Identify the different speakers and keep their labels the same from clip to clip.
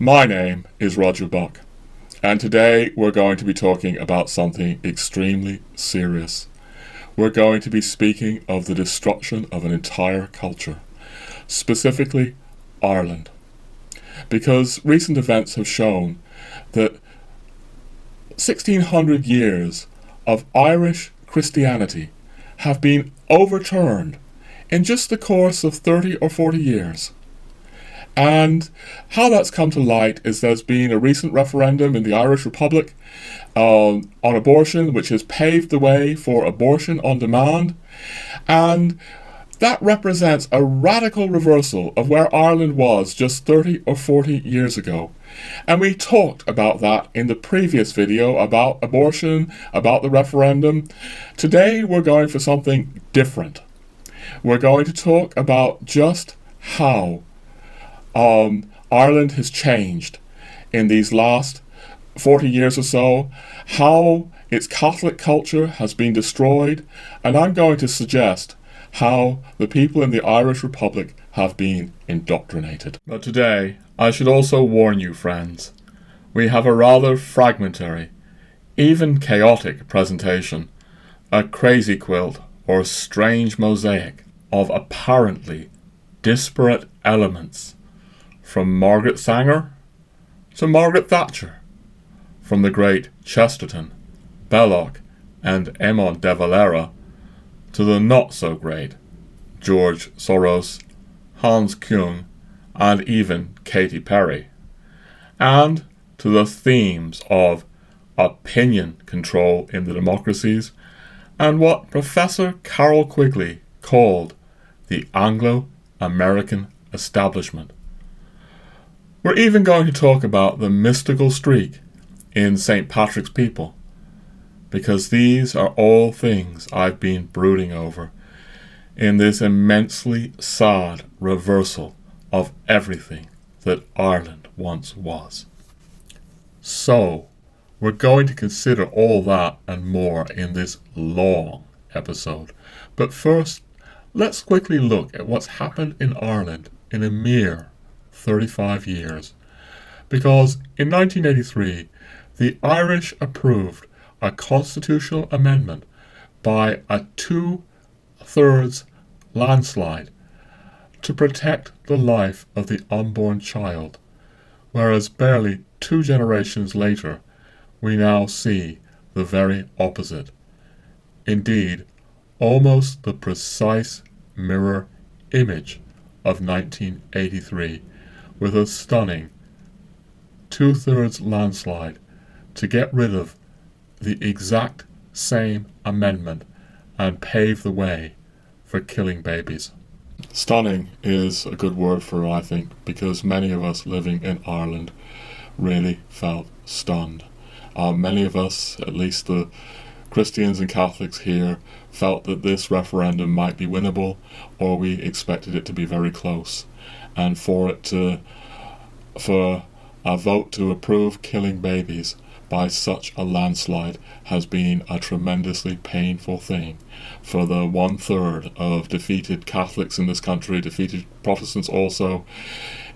Speaker 1: My name is Roger Buck, and today we're going to be talking about something extremely serious. We're going to be speaking of the destruction of an entire culture, specifically Ireland, because recent events have shown that 1600 years of Irish Christianity have been overturned in just the course of 30 or 40 years. And how that's come to light is there's been a recent referendum in the Irish Republic on abortion, which has paved the way for abortion on demand. And that represents a radical reversal of where Ireland was just 30 or 40 years ago. And we talked about that in the previous video about abortion, about the referendum. Today we're going for something different. We're going to talk about just how Ireland has changed in these last 40 years or so, how its Catholic culture has been destroyed, and I'm going to suggest how the people in the Irish Republic have been indoctrinated. But today, I should also warn you, friends, we have a rather fragmentary, even chaotic presentation, a crazy quilt or strange mosaic of apparently disparate elements, from Margaret Sanger to Margaret Thatcher, from the great Chesterton, Belloc and Éamon de Valera to the not-so-great George Soros, Hans Kuhn and even Katy Perry, and to the themes of opinion control in the democracies and what Professor Carroll Quigley called the Anglo-American establishment. We're even going to talk about the mystical streak in St. Patrick's people, because these are all things I've been brooding over in this immensely sad reversal of everything that Ireland once was. So, we're going to consider all that and more in this long episode. But first, let's quickly look at what's happened in Ireland in a mere 35 years. Because in 1983, the Irish approved a constitutional amendment by a 2/3 landslide to protect the life of the unborn child, whereas barely 2 generations later, we now see the very opposite. Indeed, almost the precise mirror image of 1983, with a stunning 2/3 landslide to get rid of the exact same amendment and pave the way for killing babies. Stunning is a good word for it, I think, because many of us living in Ireland really felt stunned. Many of us, at least the Christians and Catholics here, felt that this referendum might be winnable, or we expected it to be very close. And for a vote to approve killing babies by such a landslide has been a tremendously painful thing for the 1/3 of defeated Catholics in this country, defeated Protestants also.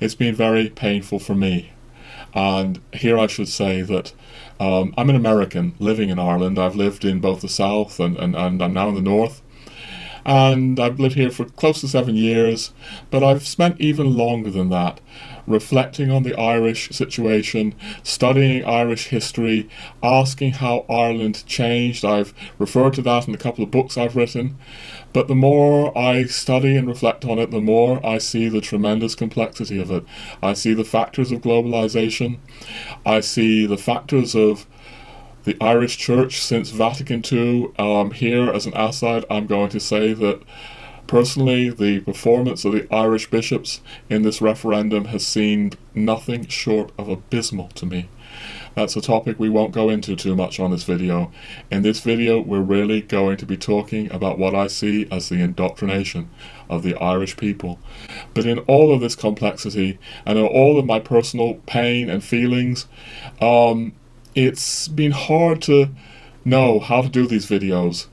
Speaker 1: It's been very painful for me. And here I should say that I'm an American living in Ireland. I've lived in both the South and I'm now in the North. And I've lived here for close to 7 years, but I've spent even longer than that reflecting on the Irish situation, studying Irish history, asking how Ireland changed. I've referred to that in a couple of books I've written. But the more I study and reflect on it, the more I see the tremendous complexity of it. I see the factors of globalization. I see the factors of the Irish Church since Vatican II. Here, as an aside, I'm going to say that personally, the performance of the Irish bishops in this referendum has seemed nothing short of abysmal to me. That's a topic we won't go into too much on this video. In this video, we're really going to be talking about what I see as the indoctrination of the Irish people. But in all of this complexity, and in all of my personal pain and feelings, it's been hard to know how to do these videos.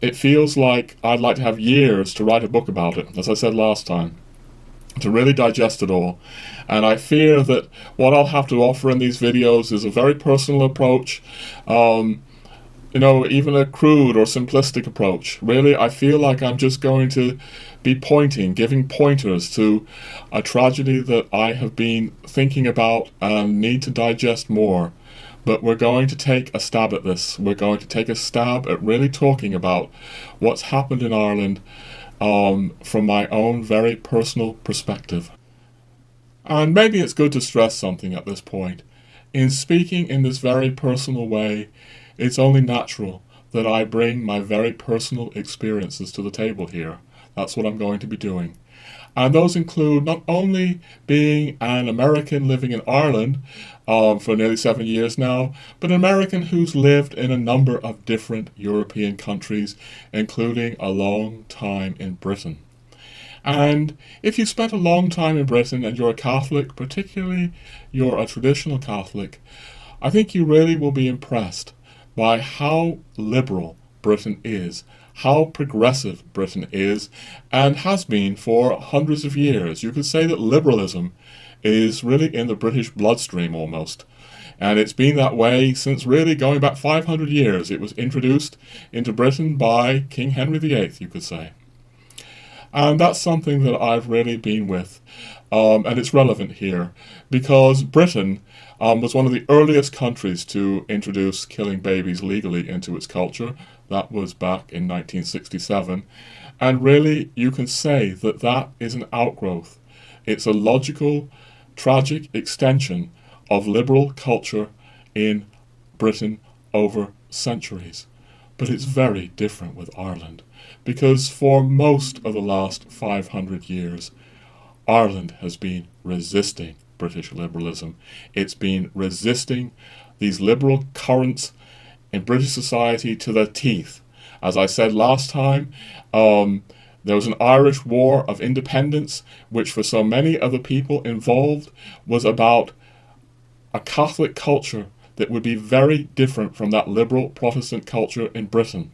Speaker 1: It feels like I'd like to have years to write a book about it, as I said last time. to really digest it all. And I fear that what I'll have to offer in these videos is a very personal approach, even a crude or simplistic approach. Really, I feel like I'm just going to be giving pointers to a tragedy that I have been thinking about and need to digest more. But we're going to take a stab at this. We're going to take a stab at really talking about what's happened in Ireland from my own very personal perspective. And maybe it's good to stress something at this point. In speaking in this very personal way, it's only natural that I bring my very personal experiences to the table here. That's what I'm going to be doing. And those include not only being an American living in Ireland for nearly 7 years now, but an American who's lived in a number of different European countries, including a long time in Britain. And if you spent a long time in Britain and you're a Catholic, particularly you're a traditional Catholic, I think you really will be impressed by how liberal Britain is, how progressive Britain is, and has been for hundreds of years. You could say that liberalism is really in the British bloodstream almost. And it's been that way since really going back 500 years. It was introduced into Britain by King Henry VIII, you could say. And that's something that I've really been with. And it's relevant here because Britain was one of the earliest countries to introduce killing babies legally into its culture. That was back in 1967. And really, you can say that that is an outgrowth. It's a logical, tragic extension of liberal culture in Britain over centuries. But it's very different with Ireland, because for most of the last 500 years, Ireland has been resisting British liberalism. It's been resisting these liberal currents in British society to the teeth. As I said last time, there was an Irish War of Independence, which for so many of the people involved was about a Catholic culture that would be very different from that liberal Protestant culture in Britain.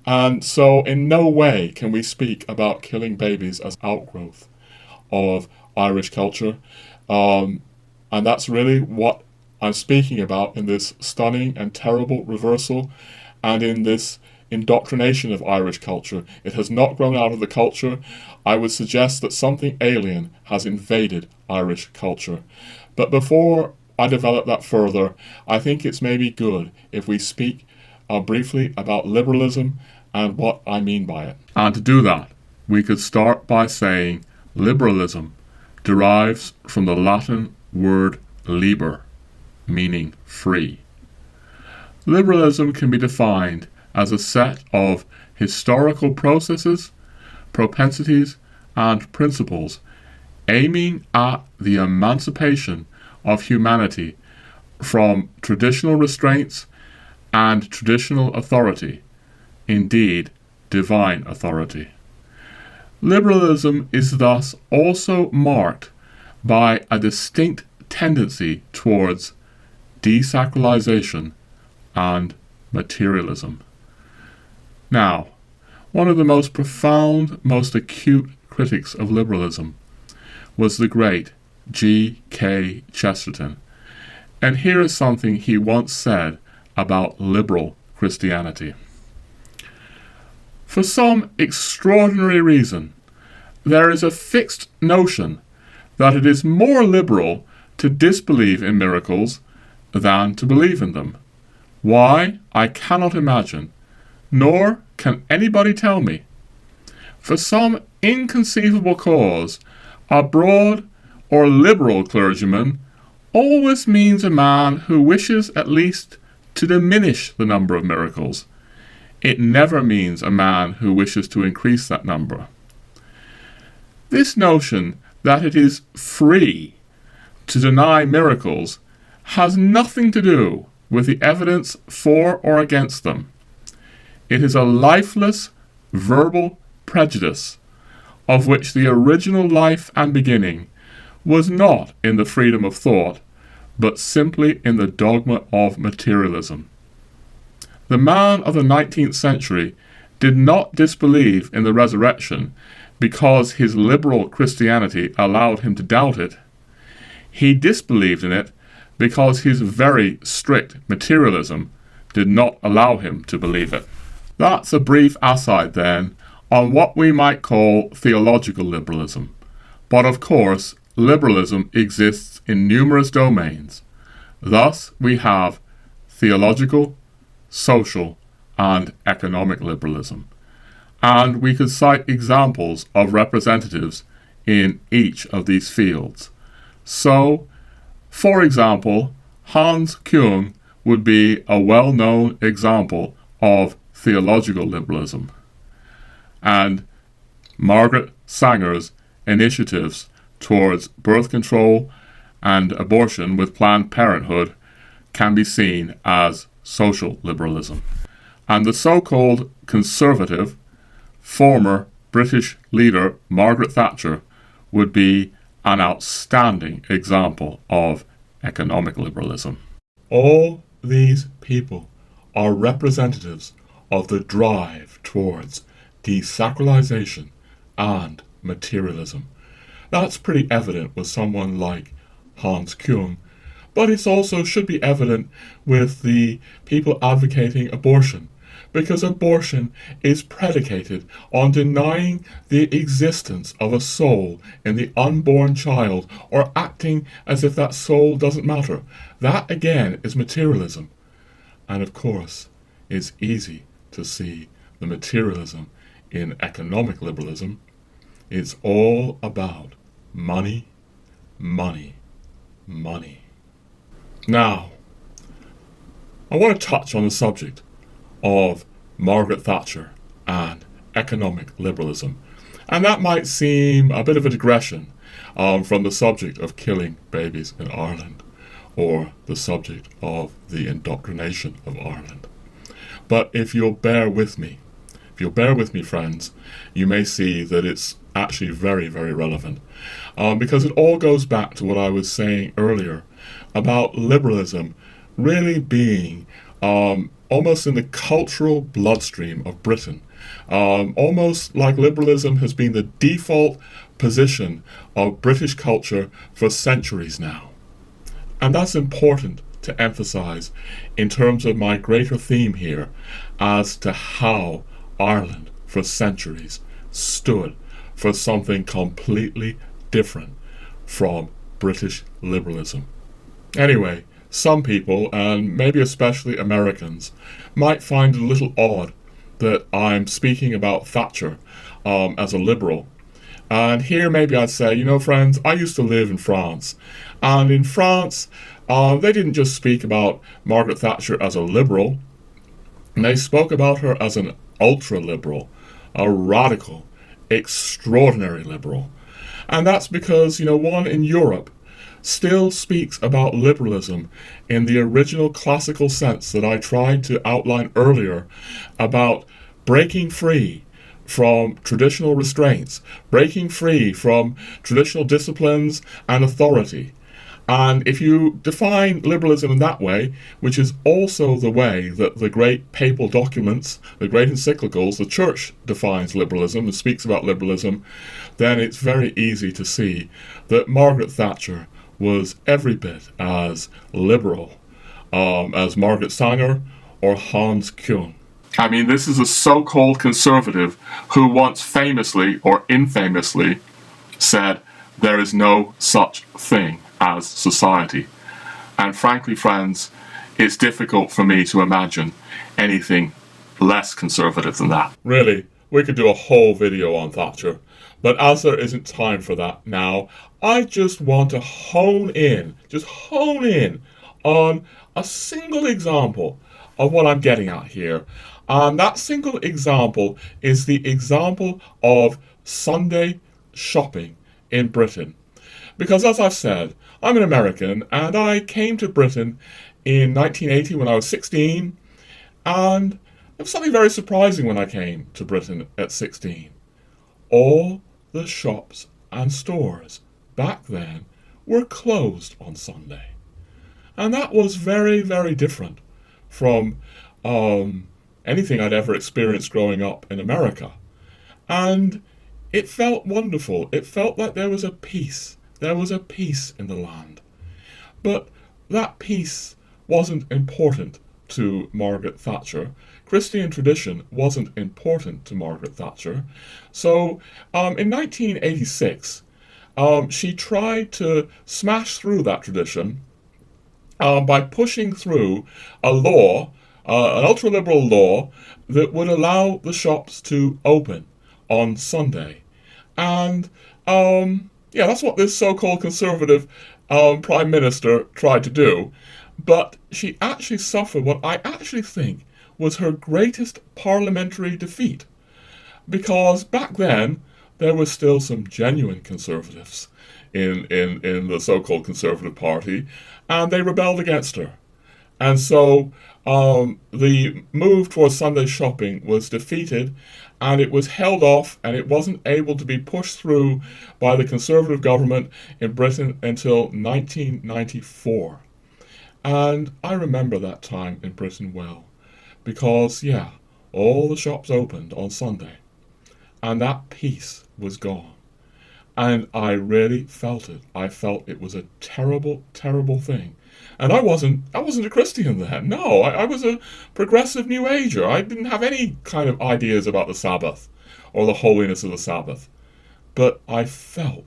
Speaker 1: And so in no way can we speak about killing babies as outgrowth of Irish culture. And that's really what I'm speaking about in this stunning and terrible reversal and in this indoctrination of Irish culture. It has not grown out of the culture. I would suggest that something alien has invaded Irish culture. But before I develop that further, I think it's maybe good if we speak briefly about liberalism and what I mean by it. And to do that, we could start by saying liberalism derives from the Latin word liber, meaning free. Liberalism can be defined as a set of historical processes, propensities, and principles aiming at the emancipation of humanity from traditional restraints and traditional authority, indeed divine authority. Liberalism is thus also marked by a distinct tendency towards desacralization and materialism. Now, one of the most profound, most acute critics of liberalism was the great G.K. Chesterton. And here is something he once said about liberal Christianity. For some extraordinary reason, there is a fixed notion that it is more liberal to disbelieve in miracles than to believe in them. Why, I cannot imagine, nor can anybody tell me. For some inconceivable cause, a broad or liberal clergyman always means a man who wishes at least to diminish the number of miracles. It never means a man who wishes to increase that number. This notion that it is free to deny miracles has nothing to do with the evidence for or against them. It is a lifeless, verbal prejudice, of which the original life and beginning was not in the freedom of thought, but simply in the dogma of materialism. The man of the 19th century did not disbelieve in the resurrection because his liberal Christianity allowed him to doubt it, he disbelieved in it because his very strict materialism did not allow him to believe it. That's a brief aside then on what we might call theological liberalism. But of course, liberalism exists in numerous domains. Thus, we have theological, social, and economic liberalism. And we could cite examples of representatives in each of these fields. So, for example, Hans Küng would be a well-known example of theological liberalism. And Margaret Sanger's initiatives towards birth control and abortion with Planned Parenthood can be seen as social liberalism. And the so-called conservative, former British leader Margaret Thatcher would be an outstanding example of economic liberalism. All these people are representatives of the drive towards desacralization and materialism. That's pretty evident with someone like Hans Küng, but it also should be evident with the people advocating abortion, because abortion is predicated on denying the existence of a soul in the unborn child, or acting as if that soul doesn't matter. That, again, is materialism. And of course, it's easy to see the materialism in economic liberalism. It's all about money, money, money. Now, I want to touch on the subject of Margaret Thatcher and economic liberalism. And that might seem a bit of a digression from the subject of killing babies in Ireland, or the subject of the indoctrination of Ireland. But if you'll bear with me, friends, you may see that it's actually very, very relevant. Because it all goes back to what I was saying earlier about liberalism really being almost in the cultural bloodstream of Britain. Almost like liberalism has been the default position of British culture for centuries now. And that's important to emphasize in terms of my greater theme here as to how Ireland for centuries stood for something completely different from British liberalism. Anyway, some people, and maybe especially Americans, might find it a little odd that I'm speaking about Thatcher as a liberal. And here maybe I'd say, friends, I used to live in France. And in France, they didn't just speak about Margaret Thatcher as a liberal. They spoke about her as an ultra-liberal, a radical, extraordinary liberal. And that's because, one in Europe still speaks about liberalism in the original classical sense that I tried to outline earlier, about breaking free from traditional restraints, breaking free from traditional disciplines and authority. And if you define liberalism in that way, which is also the way that the great papal documents, the great encyclicals, the church defines liberalism and speaks about liberalism, then it's very easy to see that Margaret Thatcher was every bit as liberal as Margaret Sanger or Hans Küng. I mean, this is a so-called conservative who once famously or infamously said there is no such thing as society. And frankly, friends, it's difficult for me to imagine anything less conservative than that. Really, we could do a whole video on Thatcher, but as there isn't time for that now, I just want to hone in on a single example of what I'm getting at here. And that single example is the example of Sunday shopping in Britain. Because as I've said, I'm an American, and I came to Britain in 1980 when I was 16, and it was something very surprising when I came to Britain at 16. All the shops and stores back then were closed on Sunday. And that was very, very different from anything I'd ever experienced growing up in America. And it felt wonderful. It felt like there was a peace. There was a peace in the land. But that peace wasn't important to Margaret Thatcher. Christian tradition wasn't important to Margaret Thatcher. So in 1986, she tried to smash through that tradition by pushing through a law, an ultra-liberal law, that would allow the shops to open on Sunday. And yeah, that's what this so-called Conservative Prime Minister tried to do. But she actually suffered what I actually think was her greatest parliamentary defeat. Because back then, there were still some genuine conservatives in the so-called Conservative Party, and they rebelled against her. And so the move towards Sunday shopping was defeated, and it was held off, and it wasn't able to be pushed through by the Conservative government in Britain until 1994. And I remember that time in Britain well, because, yeah, all the shops opened on Sunday, and that peace was gone. And I really felt it. I felt it was a terrible, terrible thing. And I wasn't a Christian then. No, I was a progressive New Ager. I didn't have any kind of ideas about the Sabbath or the holiness of the Sabbath. But I felt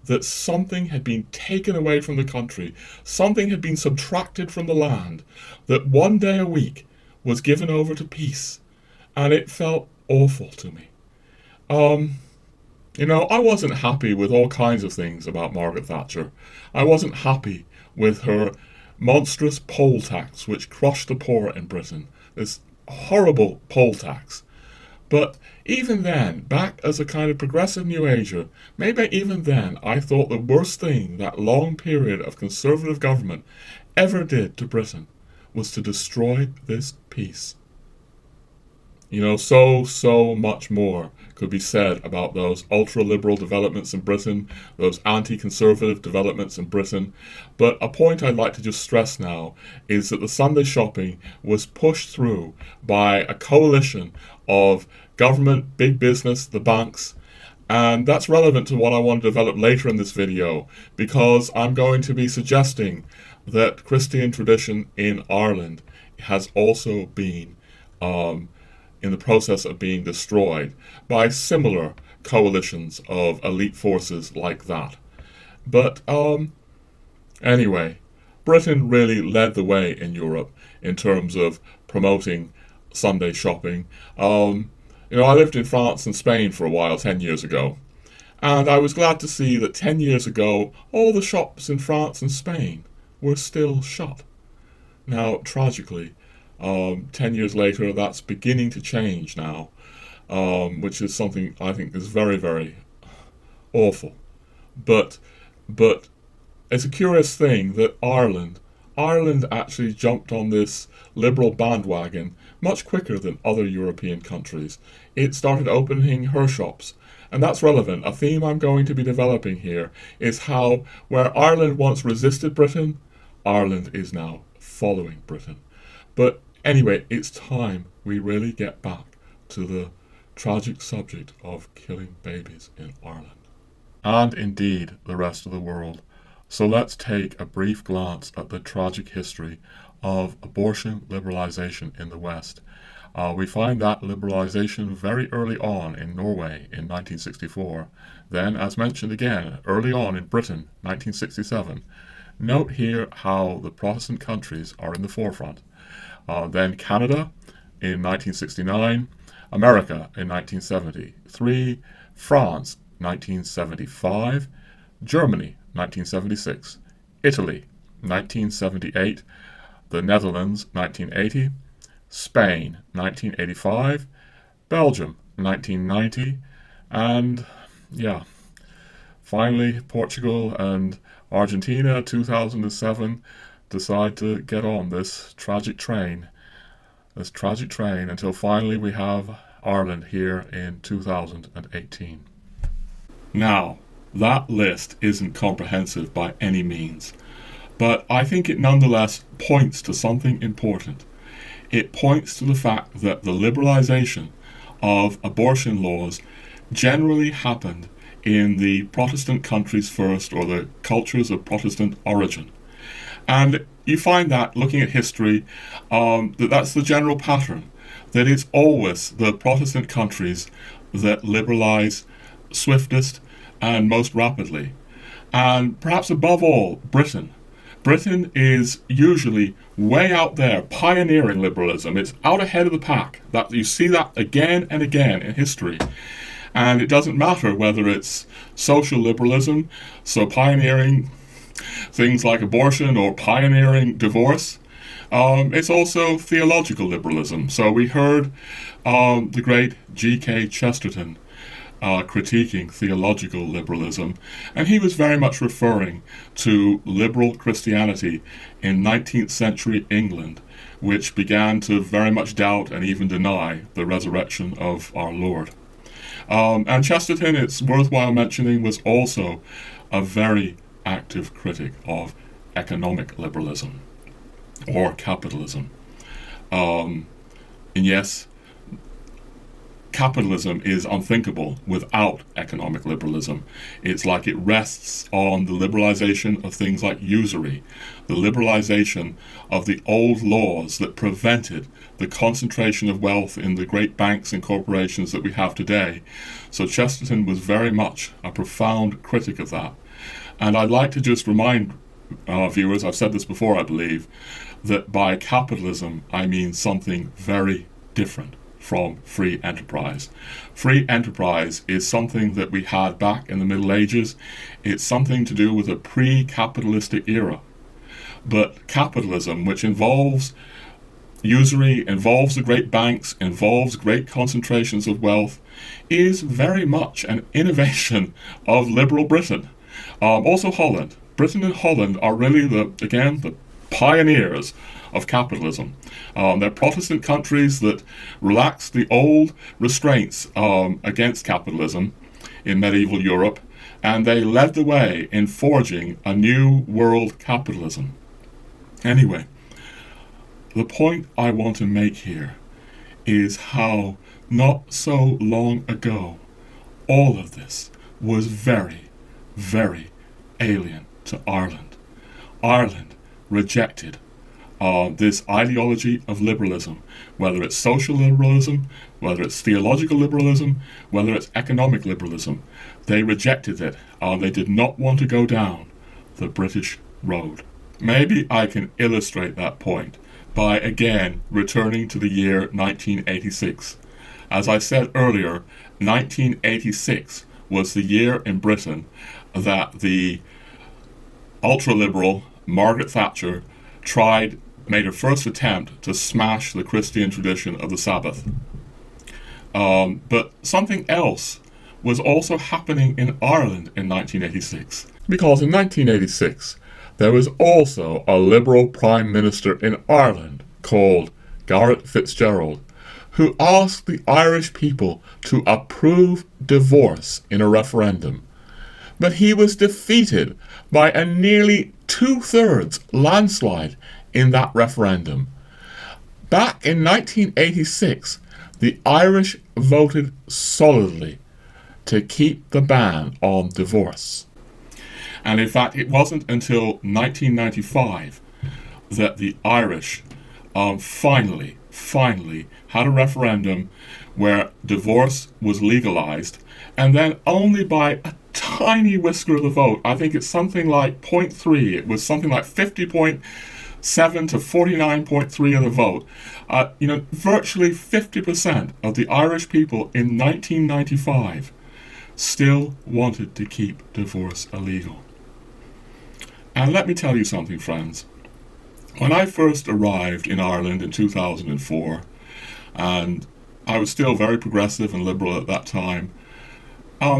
Speaker 1: that something had been taken away from the country, something had been subtracted from the land, that one day a week was given over to peace, and it felt awful to me. I wasn't happy with all kinds of things about Margaret Thatcher. I wasn't happy with her monstrous poll tax, which crushed the poor in Britain, this horrible poll tax. But even then, back as a kind of progressive New Ager, maybe even then, I thought the worst thing that long period of Conservative government ever did to Britain was to destroy this peace. So much more could be said about those ultra-liberal developments in Britain, those anti-conservative developments in Britain. But a point I'd like to just stress now is that the Sunday shopping was pushed through by a coalition of government, big business, the banks, and that's relevant to what I want to develop later in this video, because I'm going to be suggesting that Christian tradition in Ireland has also been in the process of being destroyed by similar coalitions of elite forces like that. But anyway, Britain really led the way in Europe in terms of promoting Sunday shopping. I lived in France and Spain for a while 10 years ago, and I was glad to see that 10 years ago all the shops in France and Spain were still shut. Now, tragically, 10 years later, that's beginning to change now, which is something I think is very, very awful. But it's a curious thing that Ireland actually jumped on this liberal bandwagon much quicker than other European countries. It started opening her shops, and that's relevant. A theme I'm going to be developing here is how, where Ireland once resisted Britain, Ireland is now following Britain. But anyway, it's time we really get back to the tragic subject of killing babies in Ireland. And indeed, the rest of the world. So let's take a brief glance at the tragic history of abortion liberalization in the West. We find that liberalization very early on in Norway in 1964. Then, as mentioned again, early on in Britain, 1967. Note here how the Protestant countries are in the forefront. Then Canada in 1969, America in 1973, France 1975, Germany 1976, Italy 1978, the Netherlands 1980, Spain 1985, Belgium 1990, and finally Portugal and Argentina 2007 decide to get on this tragic train until finally we have Ireland here in 2018. Now, that list isn't comprehensive by any means, but I think it nonetheless points to something important. It points to the fact that the liberalization of abortion laws generally happened in the Protestant countries first, or the cultures of Protestant origin. And you find that, looking at history, that's the general pattern, that it's always the Protestant countries that liberalize swiftest and most rapidly. And perhaps above all, Britain. Britain is usually way out there, pioneering liberalism. It's out ahead of the pack. That you see that again and again in history. And it doesn't matter whether it's social liberalism, so pioneering things like abortion or pioneering divorce. It's also theological liberalism. So we heard the great G.K. Chesterton critiquing theological liberalism, and he was very much referring to liberal Christianity in 19th century England, which began to very much doubt and even deny the resurrection of our Lord. And Chesterton, it's worthwhile mentioning, was also a very active critic of economic liberalism or capitalism. And yes, capitalism is unthinkable without economic liberalism. It's like it rests on the liberalization of things like usury, the liberalization of the old laws that prevented the concentration of wealth in the great banks and corporations that we have today. So Chesterton was very much a profound critic of that. And I'd like to just remind viewers, I've said this before, I believe, that by capitalism I mean something very different from free enterprise. Free enterprise is something that we had back in the Middle Ages. It's something to do with a pre-capitalistic era. But capitalism, which involves usury, involves the great banks, involves great concentrations of wealth, is very much an innovation of liberal Britain. Also Holland. Britain and Holland are really the pioneers of capitalism. They're Protestant countries that relaxed the old restraints against capitalism in medieval Europe, and they led the way in forging a new world capitalism. Anyway, the point I want to make here is how not so long ago all of this was very, very alien to Ireland. Ireland rejected this ideology of liberalism, whether it's social liberalism, whether it's theological liberalism, whether it's economic liberalism. They rejected it. They did not want to go down the British road. Maybe I can illustrate that point by again returning to the year 1986. As I said earlier, 1986 was the year in Britain that the ultra-liberal Margaret Thatcher made her first attempt to smash the Christian tradition of the Sabbath. But something else was also happening in Ireland in 1986. Because in 1986, there was also a Liberal Prime Minister in Ireland called Garret FitzGerald, who asked the Irish people to approve divorce in a referendum. But he was defeated by a nearly 2/3 landslide in that referendum. Back in 1986, the Irish voted solidly to keep the ban on divorce. And in fact, it wasn't until 1995 that the Irish finally had a referendum where divorce was legalized, and then only by a tiny whisker of the vote, I think it's something like 0.3, it was something like 50.7 to 49.3 of the vote. Virtually 50% of the Irish people in 1995 still wanted to keep divorce illegal. And let me tell you something, friends. When I first arrived in Ireland in 2004, and I was still very progressive and liberal at that time,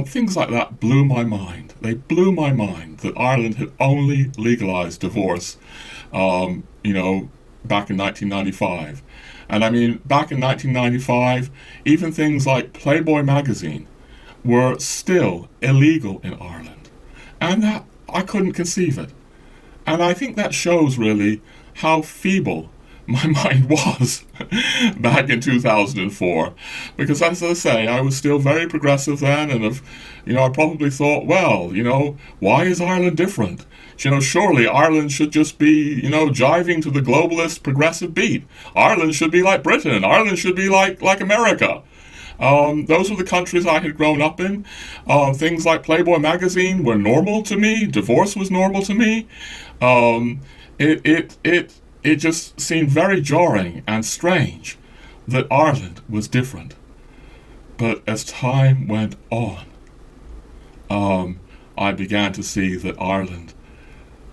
Speaker 1: things like that blew my mind. They blew my mind that Ireland had only legalized divorce, back in 1995. And I mean, back in 1995, even things like Playboy magazine were still illegal in Ireland. And that, I couldn't conceive it. And I think that shows really how feeble my mind was back in 2004. Because as I say, I was still very progressive then, and I probably thought, well, why is Ireland different? Surely Ireland should just be, jiving to the globalist progressive beat. Ireland should be like Britain. Ireland should be like America. Those were the countries I had grown up in. Things like Playboy magazine were normal to me. Divorce was normal to me. It just seemed very jarring and strange that Ireland was different. But as time went on, I began to see that Ireland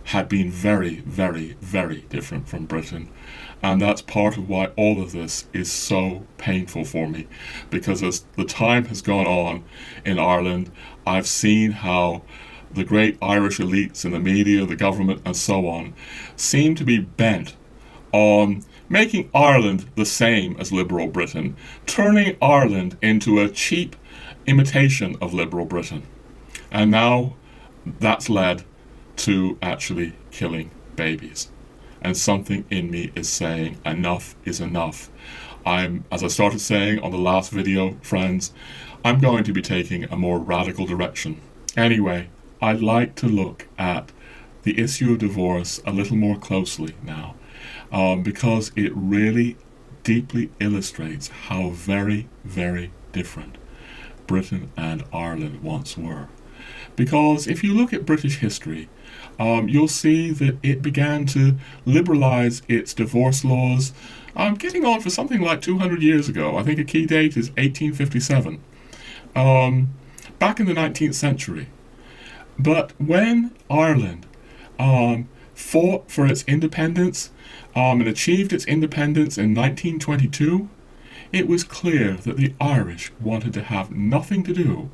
Speaker 1: had been very, very, very different from Britain. And that's part of why all of this is so painful for me. Because as the time has gone on in Ireland, I've seen how the great Irish elites in the media, the government, and so on, seem to be bent on making Ireland the same as liberal Britain, turning Ireland into a cheap imitation of liberal Britain. And now that's led to actually killing babies. And something in me is saying enough is enough. As I started saying on the last video, friends, I'm going to be taking a more radical direction. Anyway, I'd like to look at the issue of divorce a little more closely now, because it really deeply illustrates how very, very different Britain and Ireland once were. Because if you look at British history, you'll see that it began to liberalize its divorce laws getting on for something like 200 years ago. I think a key date is 1857, back in the 19th century. But when Ireland fought for its independence and achieved its independence in 1922, it was clear that the Irish wanted to have nothing to do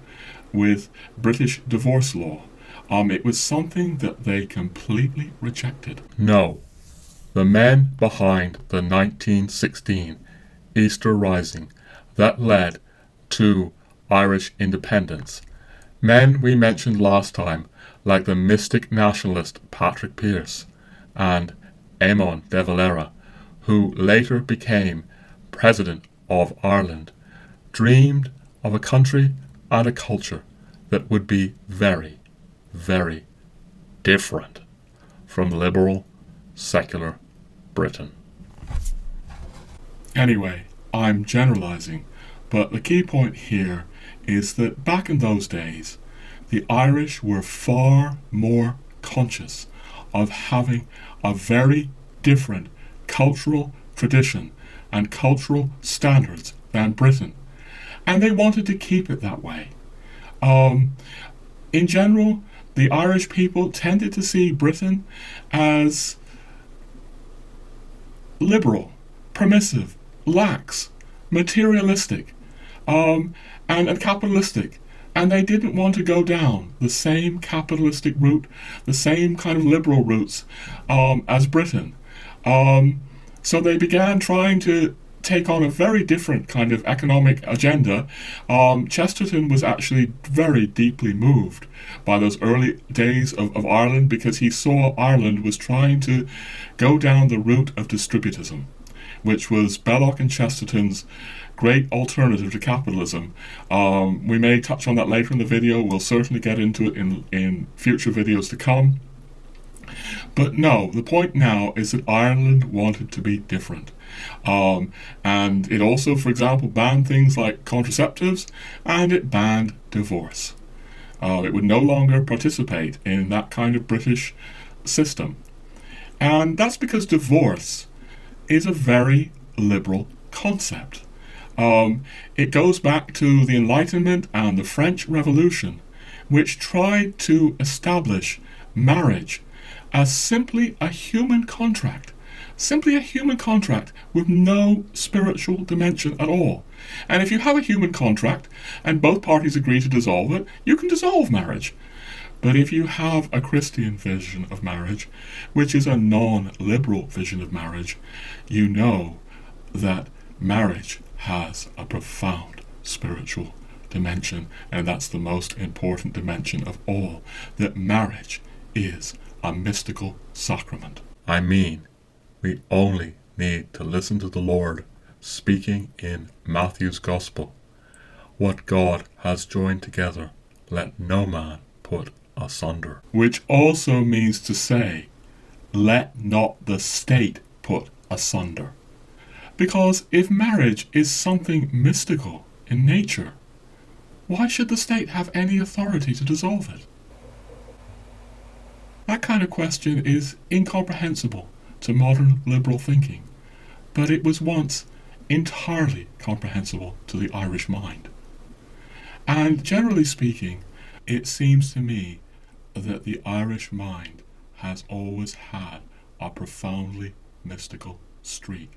Speaker 1: with British divorce law. It was something that they completely rejected. No, the men behind the 1916 Easter Rising that led to Irish independence, men we mentioned last time, like the mystic nationalist Patrick Pearse and Eamon de Valera, who later became President of Ireland, dreamed of a country and a culture that would be very, very different from liberal, secular Britain. Anyway, I'm generalizing, but the key point here is that back in those days, the Irish were far more conscious of having a very different cultural tradition and cultural standards than Britain, and they wanted to keep it that way. In general, the Irish people tended to see Britain as liberal, permissive, lax, materialistic, and capitalistic. And they didn't want to go down the same capitalistic route, the same kind of liberal routes as Britain. So they began trying to take on a very different kind of economic agenda. Chesterton was actually very deeply moved by those early days of Ireland, because he saw Ireland was trying to go down the route of distributism, which was Belloc and Chesterton's great alternative to capitalism. We may touch on that later in the video. We'll certainly get into it in future videos to come. But no, the point now is that Ireland wanted to be different. And it also, for example, banned things like contraceptives, and it banned divorce. It would no longer participate in that kind of British system. And that's because divorce is a very liberal concept. It goes back to the Enlightenment and the French Revolution, which tried to establish marriage as simply a human contract with no spiritual dimension at all. And if you have a human contract and both parties agree to dissolve it, you can dissolve marriage. But if you have a Christian vision of marriage, which is a non-liberal vision of marriage, you know that marriage has a profound spiritual dimension, and that's the most important dimension of all, that marriage is a mystical sacrament. I mean, we only need to listen to the Lord speaking in Matthew's Gospel, "What God has joined together, let no man put asunder." Which also means to say, let not the state put asunder. Because if marriage is something mystical in nature, why should the state have any authority to dissolve it? That kind of question is incomprehensible to modern liberal thinking, but it was once entirely comprehensible to the Irish mind. And generally speaking, it seems to me that the Irish mind has always had a profoundly mystical streak.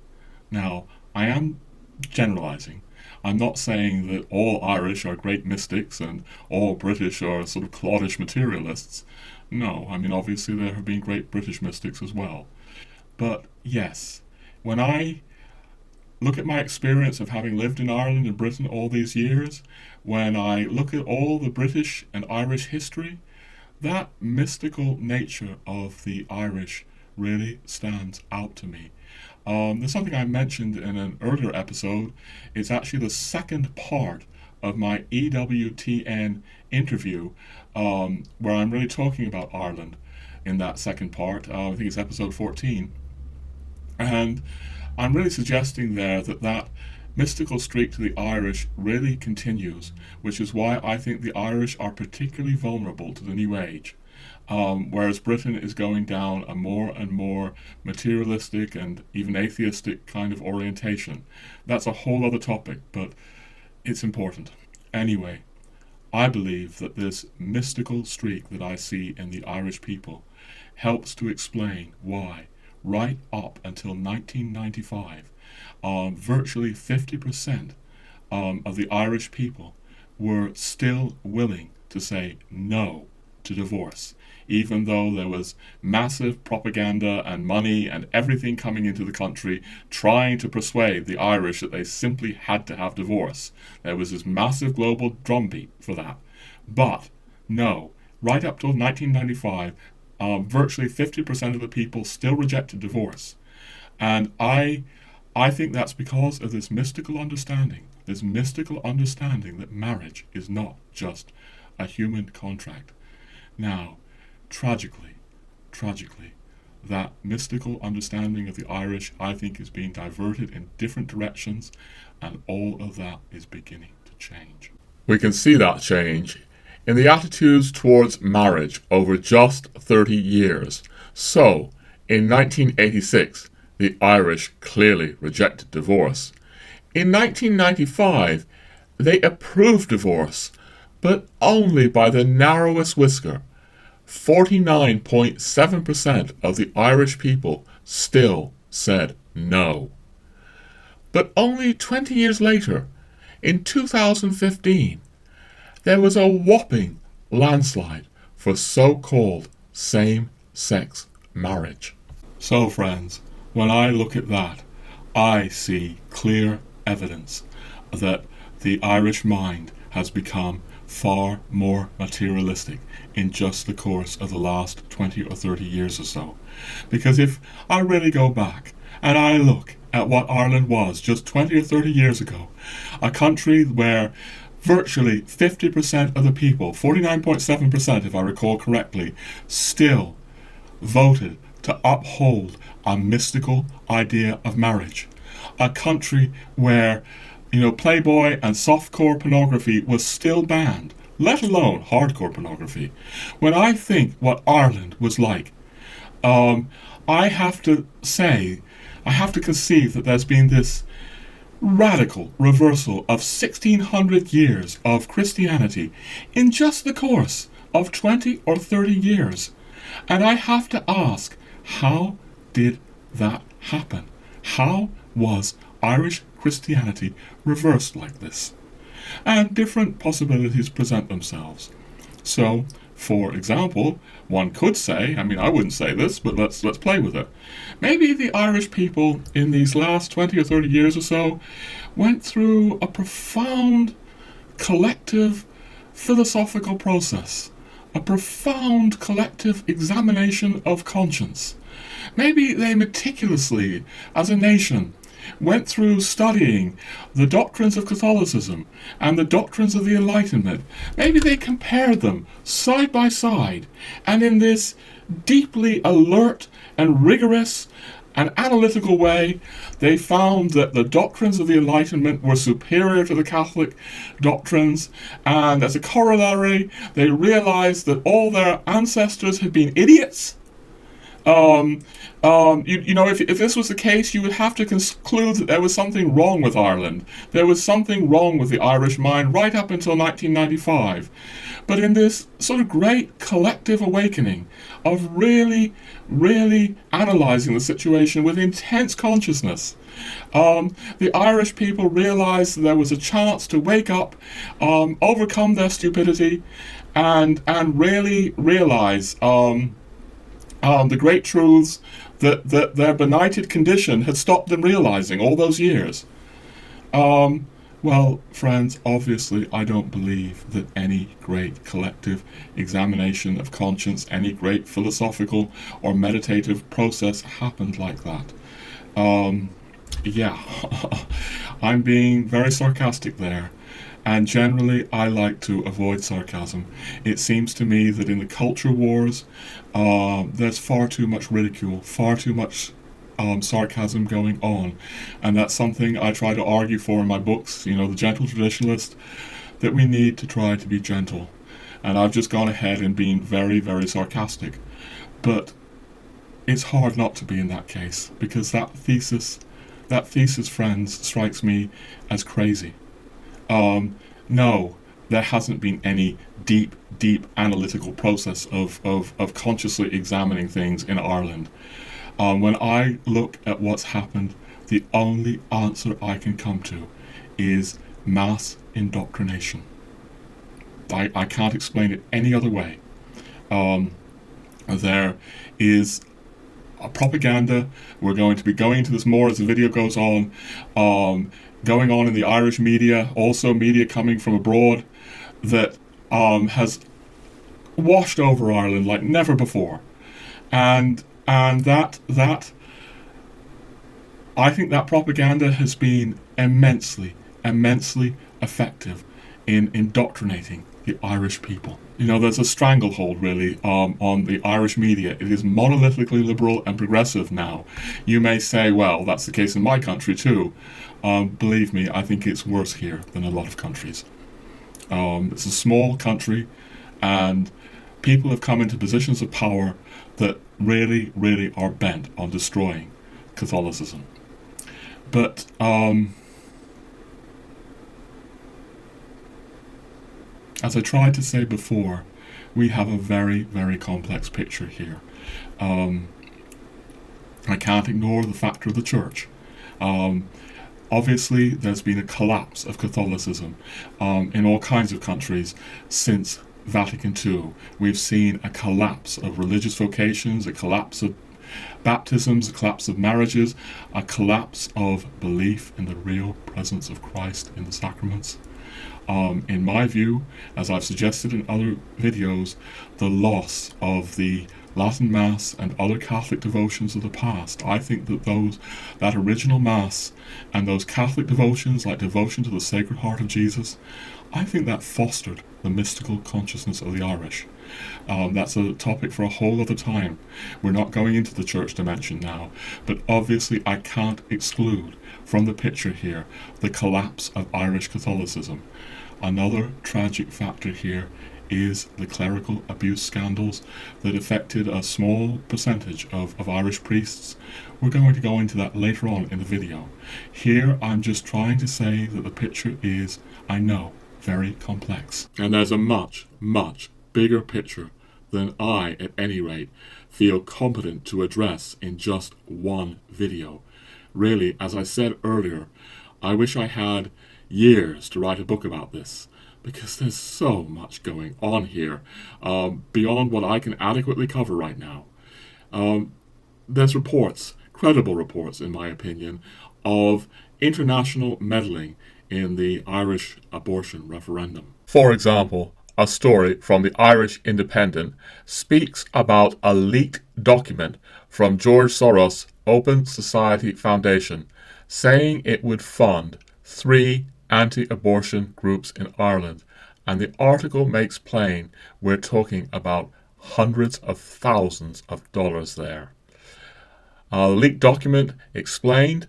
Speaker 1: Now, I am generalizing. I'm not saying that all Irish are great mystics and all British are sort of cloddish materialists. No, I mean, obviously there have been great British mystics as well. But yes, when I look at my experience of having lived in Ireland and Britain all these years, when I look at all the British and Irish history, that mystical nature of the Irish really stands out to me. There's something I mentioned in an earlier episode. It's actually the second part of my EWTN interview, where I'm really talking about Ireland in that second part. I think it's episode 14. And I'm really suggesting there that that mystical streak to the Irish really continues, which is why I think the Irish are particularly vulnerable to the New Age. Whereas Britain is going down a more and more materialistic and even atheistic kind of orientation. That's a whole other topic, but it's important. Anyway, I believe that this mystical streak that I see in the Irish people helps to explain why, right up until 1995, virtually 50% of the Irish people were still willing to say no to divorce, even though there was massive propaganda and money and everything coming into the country trying to persuade the Irish that they simply had to have divorce. There was this massive global drumbeat for that. But no, right up till 1995, virtually 50% of the people still rejected divorce. And I think that's because of this mystical understanding that marriage is not just a human contract. Now, tragically, that mystical understanding of the Irish, I think, is being diverted in different directions, and all of that is beginning to change. We can see that change in the attitudes towards marriage over just 30 years. So, in 1986, the Irish clearly rejected divorce. In 1995, they approved divorce, but only by the narrowest whisker. 49.7% of the Irish people still said no. But only 20 years later, in 2015, there was a whopping landslide for so-called same-sex marriage. So, friends, when I look at that, I see clear evidence that the Irish mind has become far more materialistic in just the course of the last 20 or 30 years or so. Because if I really go back and I look at what Ireland was just 20 or 30 years ago, a country where virtually 50% of the people, 49.7% if I recall correctly, still voted to uphold a mystical idea of marriage. A country where Playboy and softcore pornography was still banned, let alone hardcore pornography. When I think what Ireland was like, I have to conceive that there's been this radical reversal of 1600 years of Christianity in just the course of 20 or 30 years. And I have to ask, how did that happen? How was Irish Christianity reversed like this? And different possibilities present themselves. So, for example, one could say, I wouldn't say this, but let's play with it. Maybe the Irish people in these last 20 or 30 years or so went through a profound collective philosophical process, a profound collective examination of conscience. Maybe they meticulously, as a nation, went through studying the doctrines of Catholicism and the doctrines of the Enlightenment, maybe they compared them side by side, and in this deeply alert and rigorous and analytical way, they found that the doctrines of the Enlightenment were superior to the Catholic doctrines, and as a corollary, they realized that all their ancestors had been idiots. If this was the case, you would have to conclude that there was something wrong with Ireland. There was something wrong with the Irish mind right up until 1995. But in this sort of great collective awakening of really, really analysing the situation with intense consciousness, the Irish people realised that there was a chance to wake up, overcome their stupidity, and really realise the great truths that their benighted condition had stopped them realising all those years. Well, friends, obviously I don't believe that any great collective examination of conscience, any great philosophical or meditative process happened like that. Yeah, I'm being very sarcastic there. And generally, I like to avoid sarcasm. It seems to me that in the culture wars, there's far too much ridicule, far too much sarcasm going on. And that's something I try to argue for in my books, The Gentle Traditionalist, that we need to try to be gentle. And I've just gone ahead and been very, very sarcastic. But it's hard not to be in that case, because that thesis, friends, strikes me as crazy. No, there hasn't been any deep analytical process of consciously examining things in Ireland. When I look at what's happened, the only answer I can come to is mass indoctrination. I can't explain it any other way. There is a propaganda. We're going to be going into this more as the video goes on. Going on in the Irish media, also media coming from abroad, that has washed over Ireland like never before, and that I think that propaganda has been immensely effective in indoctrinating the Irish people. There's a stranglehold really on the Irish media. It is monolithically liberal and progressive now. You may say, well, that's the case in my country too. Believe me, I think it's worse here than a lot of countries. It's a small country, and people have come into positions of power that really, really are bent on destroying Catholicism. But as I tried to say before, we have a very, very complex picture here. I can't ignore the factor of the church. Obviously, there's been a collapse of Catholicism in all kinds of countries since Vatican II. We've seen a collapse of religious vocations, a collapse of baptisms, a collapse of marriages, a collapse of belief in the real presence of Christ in the sacraments. In my view, as I've suggested in other videos, the loss of the Latin Mass and other Catholic devotions of the past. I think that that original Mass and those Catholic devotions, like devotion to the Sacred Heart of Jesus, I think that fostered the mystical consciousness of the Irish. That's a topic for a whole other time. We're not going into the church dimension now, but obviously I can't exclude from the picture here the collapse of Irish Catholicism. Another tragic factor here is the clerical abuse scandals that affected a small percentage of Irish priests. We're going to go into that later on in the video. Here I'm just trying to say that the picture is, I know, very complex. And there's a much bigger picture than I, at any rate, feel competent to address in just one video. Really, as I said earlier, I wish I had years to write a book about this, because there's so much going on here, beyond what I can adequately cover right now. There's reports, credible reports in my opinion, of international meddling in the Irish abortion referendum. For example, a story from the Irish Independent speaks about a leaked document from George Soros' Open Society Foundation saying it would fund 3 anti-abortion groups in Ireland. And the article makes plain we're talking about hundreds of thousands of dollars there. The leaked document explained,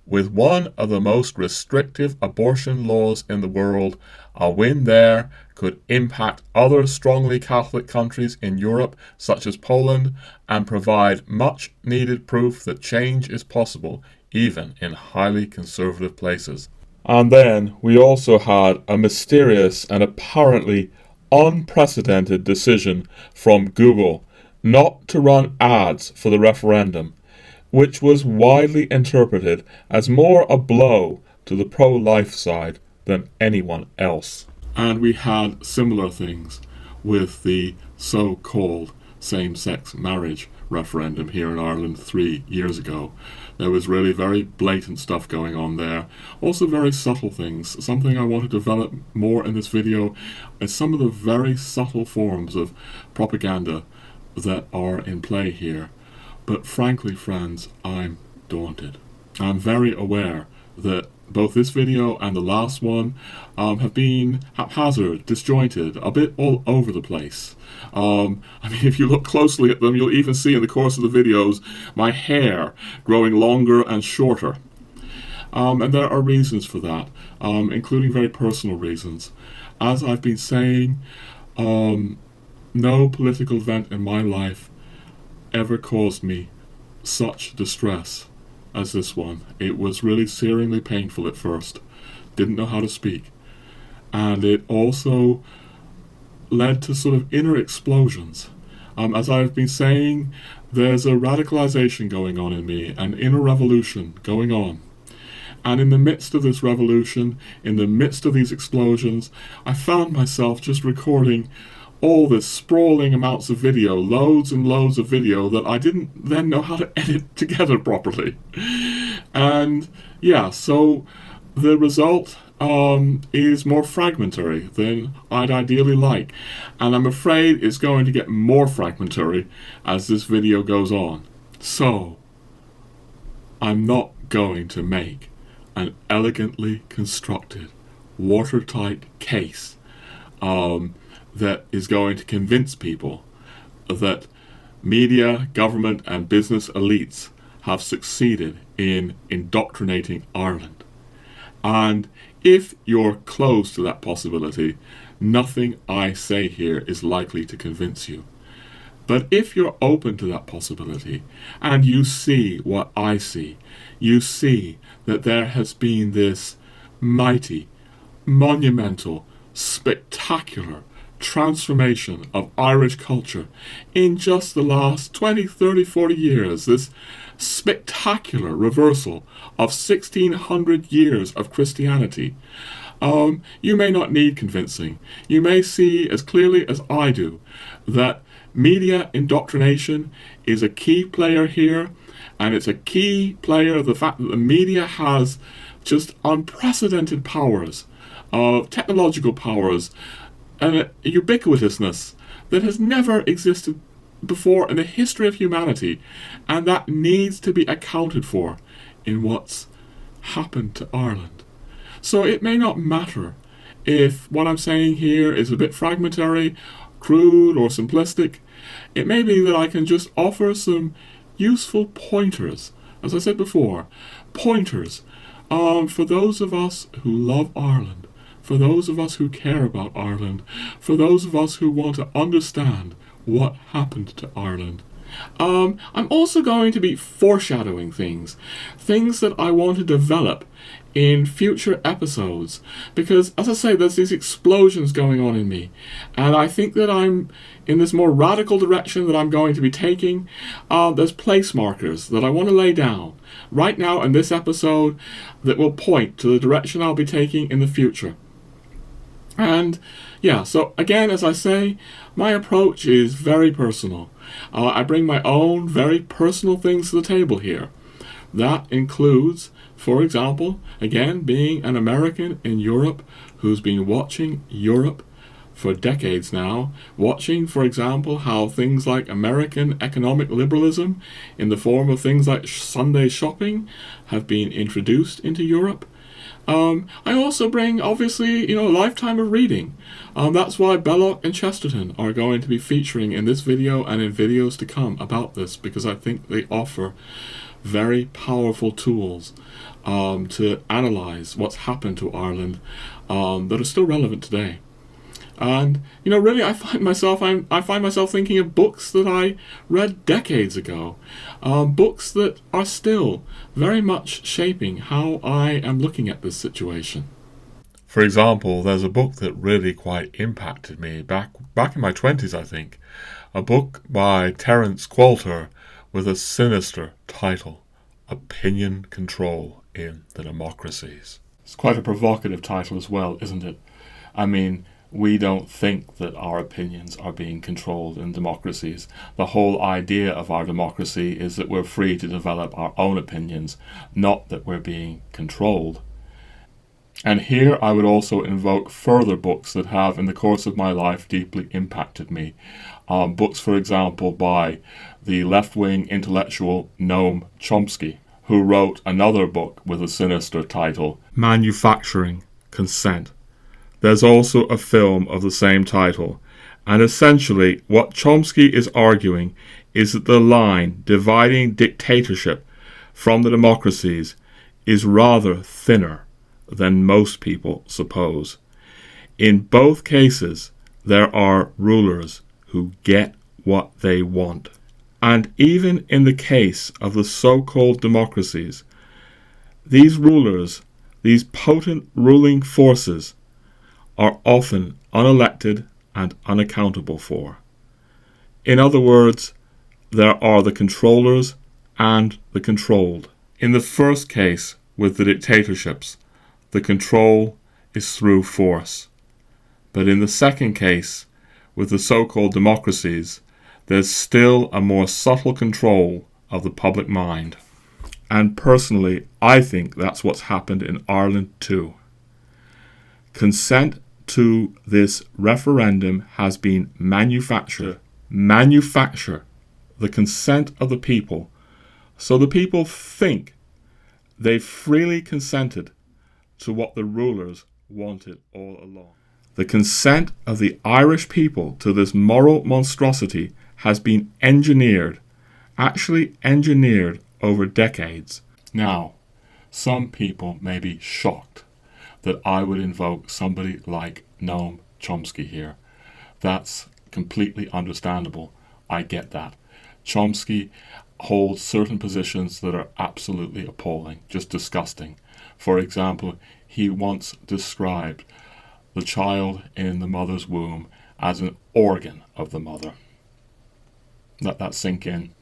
Speaker 1: with one of the most restrictive abortion laws in the world, a win there could impact other strongly Catholic countries in Europe, such as Poland, and provide much needed proof that change is possible, even in highly conservative places. And then we also had a mysterious and apparently unprecedented decision from Google not to run ads for the referendum, which was widely interpreted as more a blow to the pro-life side than anyone else. And we had similar things with the so-called same-sex marriage referendum here in Ireland 3 years ago. There was really very blatant stuff going on there. Also very subtle things. Something I want to develop more in this video is some of the very subtle forms of propaganda that are in play here. But frankly, friends, I'm daunted. I'm very aware that both this video and the last one have been haphazard, disjointed, a bit all over the place. I mean, if you look closely at them, you'll even see in the course of the videos my hair growing longer and shorter. And there are reasons for that, including very personal reasons. As I've been saying, no political event in my life ever caused me such distress as this one. It was really searingly painful at first. Didn't know how to speak. And it also led to sort of inner explosions. As I've been saying, there's a radicalization going on in me, an inner revolution going on. And in the midst of this revolution, in the midst of these explosions, I found myself just recording all this sprawling amounts of video, loads and loads of video that I didn't then know how to edit together properly. And yeah, so the result is more fragmentary than I'd ideally like. And I'm afraid it's going to get more fragmentary as this video goes on. So, I'm not going to make an elegantly constructed, watertight case that is going to convince people that media, government and business elites have succeeded in indoctrinating Ireland. And if you're close to that possibility, nothing I say here is likely to convince you. But if you're open to that possibility, and you see what I see, you see that there has been this mighty, monumental, spectacular transformation of Irish culture in just the last 20, 30, 40 years, this spectacular reversal of 1600 years of Christianity. You may not need convincing. You may see as clearly as I do that media indoctrination is a key player here, and it's a key player, the fact that the media has just unprecedented powers, technological powers, and a ubiquitousness that has never existed before in the history of humanity, and that needs to be accounted for in what's happened to Ireland. So it may not matter if what I'm saying here is a bit fragmentary, crude or simplistic. It may be that I can just offer some useful pointers, as I said before, pointers for those of us who love Ireland, for those of us who care about Ireland, for those of us who want to understand what happened to Ireland. I'm also going to be foreshadowing things that I want to develop in future episodes, because as I say, there's these explosions going on in me, and I think that I'm in this more radical direction that I'm going to be taking. There's place markers that I want to lay down right now in this episode that will point to the direction I'll be taking in the future. And yeah, so again, as I say, my approach is very personal. I bring my own very personal things to the table here. That includes, for example, again, being an American in Europe who's been watching Europe for decades now, watching, for example, how things like American economic liberalism, in the form of things like Sunday shopping, have been introduced into Europe. I also bring, obviously, a lifetime of reading. That's why Belloc and Chesterton are going to be featuring in this video and in videos to come about this, because I think they offer very powerful tools to analyse what's happened to Ireland that are still relevant today. And really, I find myself thinking of books that I read decades ago, books that are still very much shaping how I am looking at this situation. For example, there's a book that really quite impacted me back in my 20s, I think. A book by Terence Qualter with a sinister title, Opinion Control in the Democracies. It's quite a provocative title as well, isn't it? I mean, we don't think that our opinions are being controlled in democracies. The whole idea of our democracy is that we're free to develop our own opinions, not that we're being controlled. And here I would also invoke further books that have, in the course of my life, deeply impacted me. Books, for example, by the left-wing intellectual Noam Chomsky, who wrote another book with a sinister title, Manufacturing Consent. There's also a film of the same title, and essentially what Chomsky is arguing is that the line dividing dictatorship from the democracies is rather thinner than most people suppose. In both cases, there are rulers who get what they want. And even in the case of the so-called democracies, these rulers, these potent ruling forces, are often unelected and unaccountable for. In other words, there are the controllers and the controlled. In the first case, with the dictatorships, the control is through force. But in the second case, with the so-called democracies, there's still a more subtle control of the public mind. And personally, I think that's what's happened in Ireland too. Consent to this referendum has been manufactured. Manufacture the consent of the people, so the people think they've freely consented to what the rulers wanted all along. The consent of the Irish people to this moral monstrosity has been engineered, actually engineered over decades. Now, some people may be shocked that I would invoke somebody like Noam Chomsky here. That's completely understandable. I get that. Chomsky holds certain positions that are absolutely appalling, just disgusting. For example, he once described the child in the mother's womb as an organ of the mother. Let that sink in.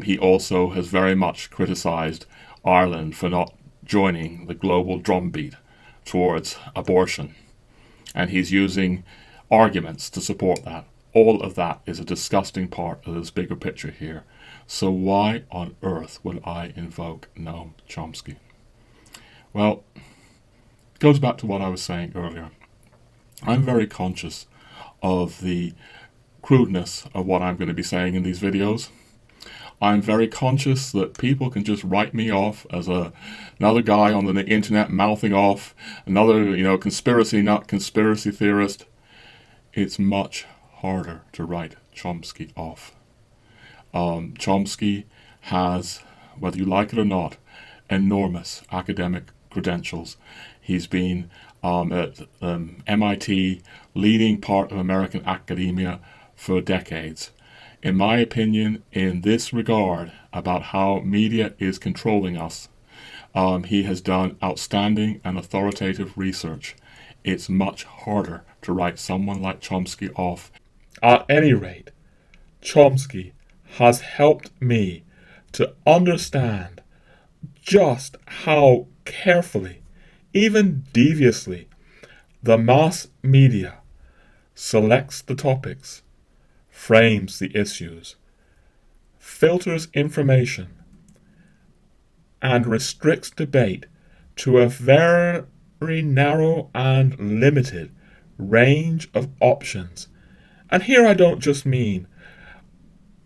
Speaker 1: He also has very much criticized Ireland for not joining the global drumbeat towards abortion. And he's using arguments to support that. All of that is a disgusting part of this bigger picture here. So why on earth would I invoke Noam Chomsky? Well, it goes back to what I was saying earlier. I'm very conscious of the crudeness of what I'm going to be saying in these videos. I'm very conscious that people can just write me off as another guy on the internet mouthing off, another, conspiracy nut, conspiracy theorist. It's much harder to write Chomsky off. Chomsky has, whether you like it or not, enormous academic credentials. He's been at MIT, leading part of American academia for decades. In my opinion, in this regard, about how media is controlling us, he has done outstanding and authoritative research. It's much harder to write someone like Chomsky off. At any rate, Chomsky has helped me to understand just how carefully, even deviously, the mass media selects the topics, frames the issues, filters information, and restricts debate to a very narrow and limited range of options. And here I don't just mean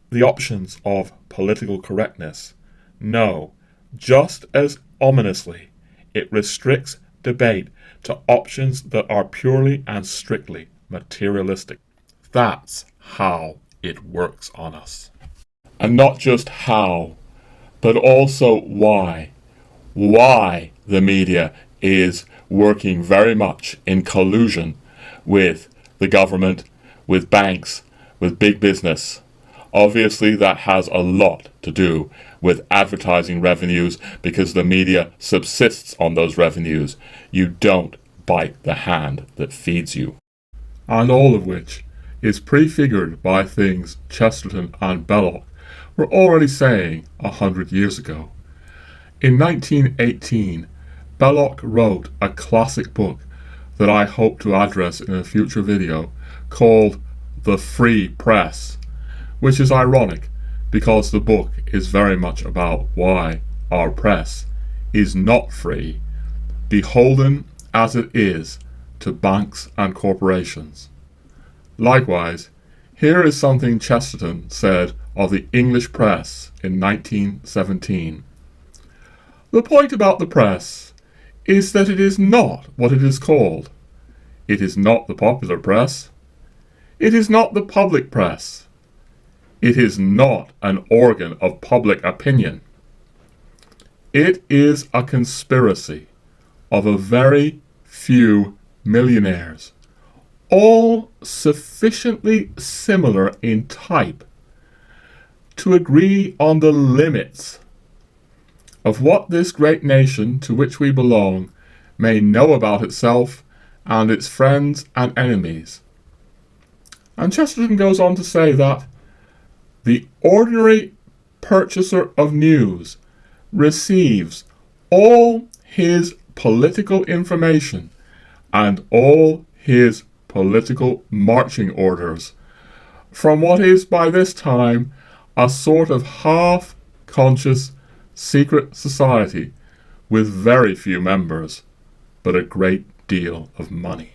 Speaker 1: the options of political correctness. No, just as ominously, it restricts debate to options that are purely and strictly materialistic. That's how it works on us. And not just how, but also why. Why the media is working very much in collusion with the government, with banks, with big business. Obviously, that has a lot to do with advertising revenues because the media subsists on those revenues. You don't bite the hand that feeds you. And all of which is prefigured by things Chesterton and Belloc were already saying 100 years ago. In 1918, Belloc wrote a classic book that I hope to address in a future video called The Free Press, which is ironic because the book is very much about why our press is not free, beholden as it is to banks and corporations. Likewise, here is something Chesterton said of the English press in 1917. The point about the press is that it is not what it is called. It is not the popular press. It is not the public press. It is not an organ of public opinion. It is a conspiracy of a very few millionaires, all sufficiently similar in type to agree on the limits of what this great nation to which we belong may know about itself and its friends and enemies. And Chesterton goes on to say that the ordinary purchaser of news receives all his political information and all his political marching orders from what is by this time a sort of half-conscious secret society with very few members, but a great deal of money.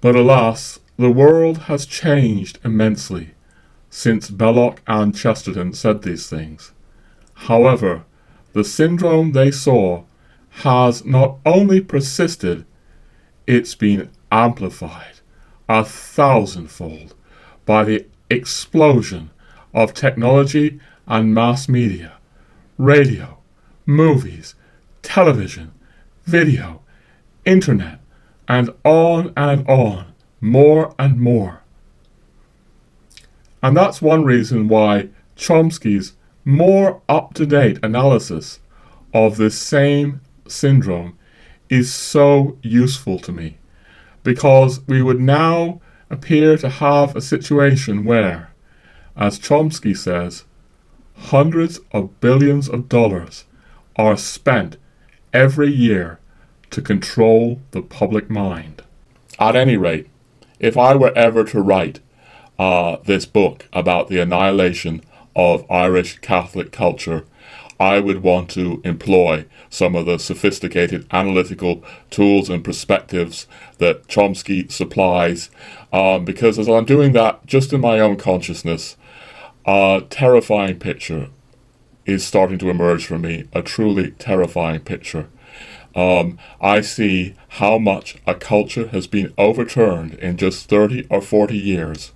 Speaker 1: But alas, the world has changed immensely since Belloc and Chesterton said these things. However, the syndrome they saw has not only persisted, it's been amplified 1,000-fold by the explosion of technology and mass media, radio, movies, television, video, internet, and on, more and more. And that's one reason why Chomsky's more up-to-date analysis of this same syndrome is so useful to me, because we would now appear to have a situation where, as Chomsky says, hundreds of billions of dollars are spent every year to control the public mind. At any rate, if I were ever to write this book about the annihilation of Irish Catholic culture, I would want to employ some of the sophisticated analytical tools and perspectives that Chomsky supplies, because as I'm doing that just in my own consciousness, a terrifying picture is starting to emerge for me, a truly terrifying picture. I see how much a culture has been overturned in just 30 or 40 years,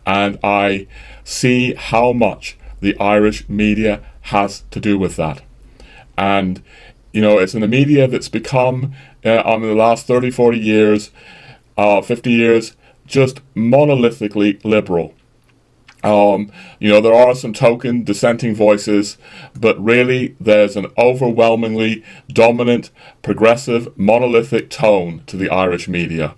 Speaker 1: and I see how much the Irish media has to do with that. And, you know, it's in the media that's become, in the last 30, 40 years, 50 years, just monolithically liberal. You know, there are some token dissenting voices, but really there's an overwhelmingly dominant, progressive, monolithic tone to the Irish media.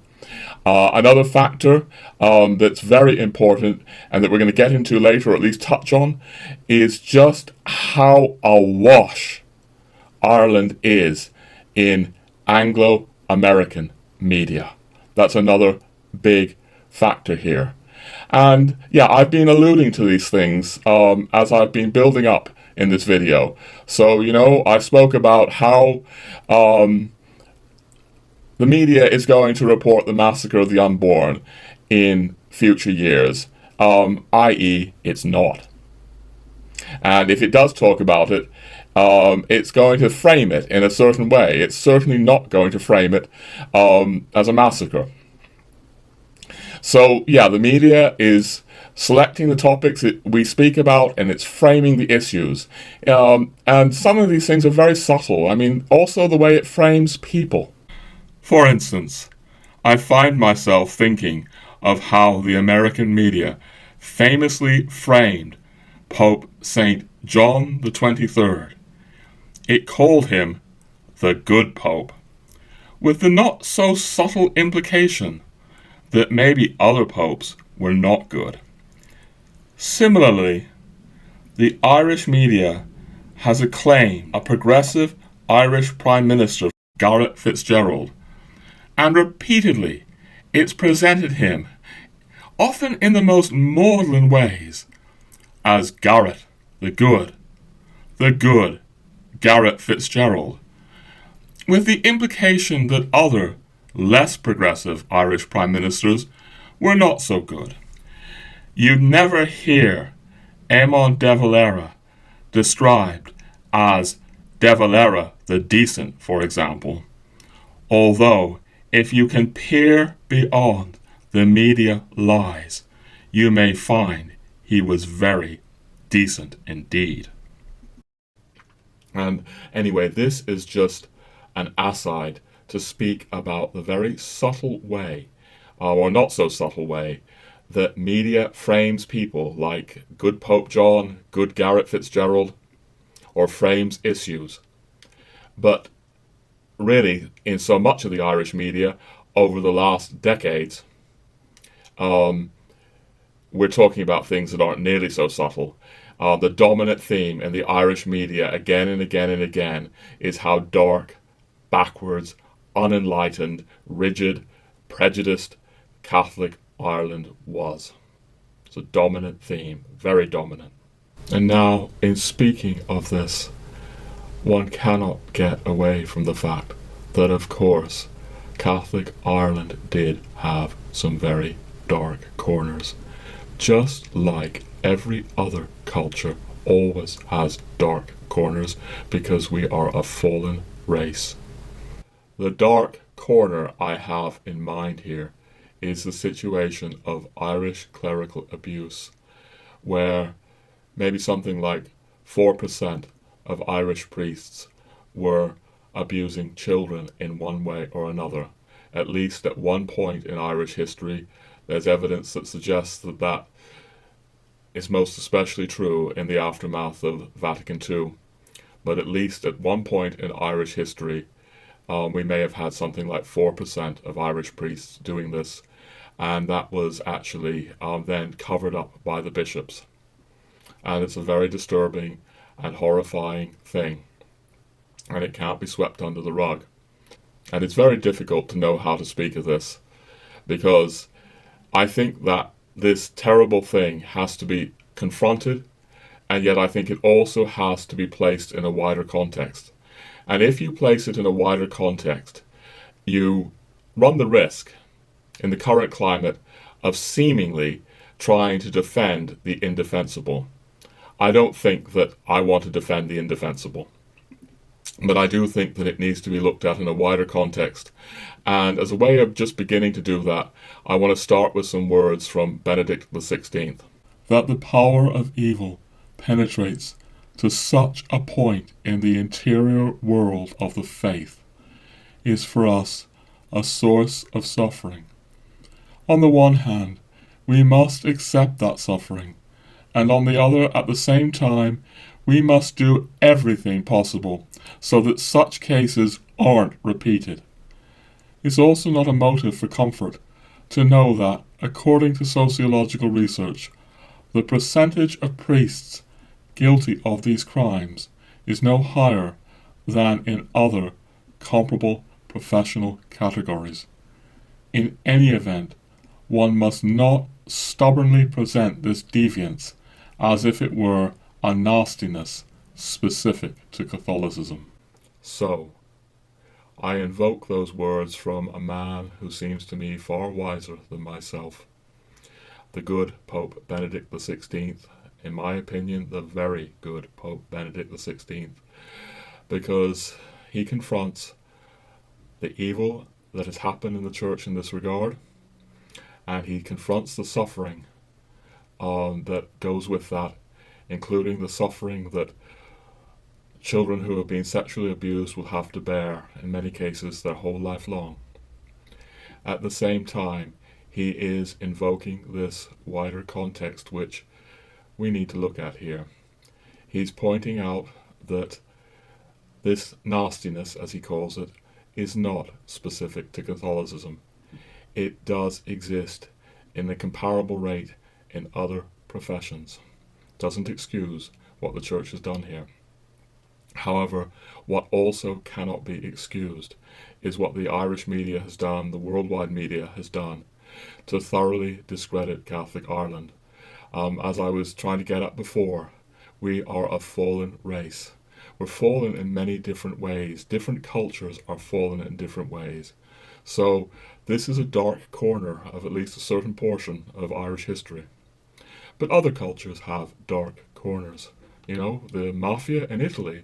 Speaker 1: Another factor that's very important and that we're going to get into later, or at least touch on, is just how awash Ireland is in Anglo-American media. That's another big factor here. And yeah, I've been alluding to these things as I've been building up in this video. So, you know, I spoke about how the media is going to report the massacre of the unborn in future years, i.e. it's not. And if it does talk about it, it's going to frame it in a certain way. It's certainly not going to frame it as a massacre. So, yeah, the media is selecting the topics we speak about, and it's framing the issues. And some of these things are very subtle. I mean, also the way it frames people. For instance, I find myself thinking of how the American media famously framed Pope St. John the 23rd. It called him the good Pope, with the not so subtle implication that maybe other popes were not good. Similarly, the Irish media has acclaimed a progressive Irish Prime Minister, Garret FitzGerald, and repeatedly it's presented him, often in the most maudlin ways, as Garret the good Garret FitzGerald, with the implication that other, less progressive Irish Prime Ministers were not so good. You'd never hear Eamon de Valera described as de Valera the Decent, for example, although if you can peer beyond the media lies, you may find he was very decent indeed. And anyway, this is just an aside to speak about the very subtle way, or not so subtle way, that media frames people like good Pope John, good Garret FitzGerald, or frames issues. But really, in so much of the Irish media over the last decades, we're talking about things that aren't nearly so subtle. The dominant theme in the Irish media again and again and again is how dark, backwards, unenlightened, rigid, prejudiced Catholic Ireland was. It's a dominant theme, very dominant. And now, in speaking of this, one cannot get away from the fact that, of course, Catholic Ireland did have some very dark corners, just like every other culture always has dark corners because we are a fallen race. The dark corner I have in mind here is the situation of Irish clerical abuse, where maybe something like 4% of Irish priests were abusing children in one way or another. At least at one point in Irish history, there's evidence that suggests that that is most especially true in the aftermath of Vatican II. But at least at one point in Irish history, we may have had something like 4% of Irish priests doing this, and that was actually then covered up by the bishops. And it's a very disturbing and horrifying thing, and it can't be swept under the rug. And it's very difficult to know how to speak of this, because I think that this terrible thing has to be confronted, and yet I think it also has to be placed in a wider context. And if you place it in a wider context, you run the risk, in the current climate, of seemingly trying to defend the indefensible. I don't think that I want to defend the indefensible, but I do think that it needs to be looked at in a wider context. And as a way of just beginning to do that, I want to start with some words from Benedict XVI. That the power of evil penetrates to such a point in the interior world of the faith is for us a source of suffering. On the one hand, we must accept that suffering, and on the other, at the same time, we must do everything possible so that such cases aren't repeated. It's also not a motive for comfort to know that, according to sociological research, the percentage of priests guilty of these crimes is no higher than in other comparable professional categories. In any event, one must not stubbornly present this deviance as if it were a nastiness specific to Catholicism. So, I invoke those words from a man who seems to me far wiser than myself, the good Pope Benedict XVI, in my opinion, the very good Pope Benedict XVI, because he confronts the evil that has happened in the church in this regard, and he confronts the suffering that goes with that, including the suffering that children who have been sexually abused will have to bear, in many cases, their whole life long. At the same time, he is invoking this wider context which we need to look at here. He's pointing out that this nastiness, as he calls it, is not specific to Catholicism. It does exist in a comparable rate in other professions. Doesn't excuse what the church has done here. However, what also cannot be excused is what the Irish media has done, the worldwide media has done, to thoroughly discredit Catholic Ireland. As I was trying to get at before, we are a fallen race. We're fallen in many different ways. Different cultures are fallen in different ways. So this is a dark corner of at least a certain portion of Irish history. But other cultures have dark corners. You know, the mafia in Italy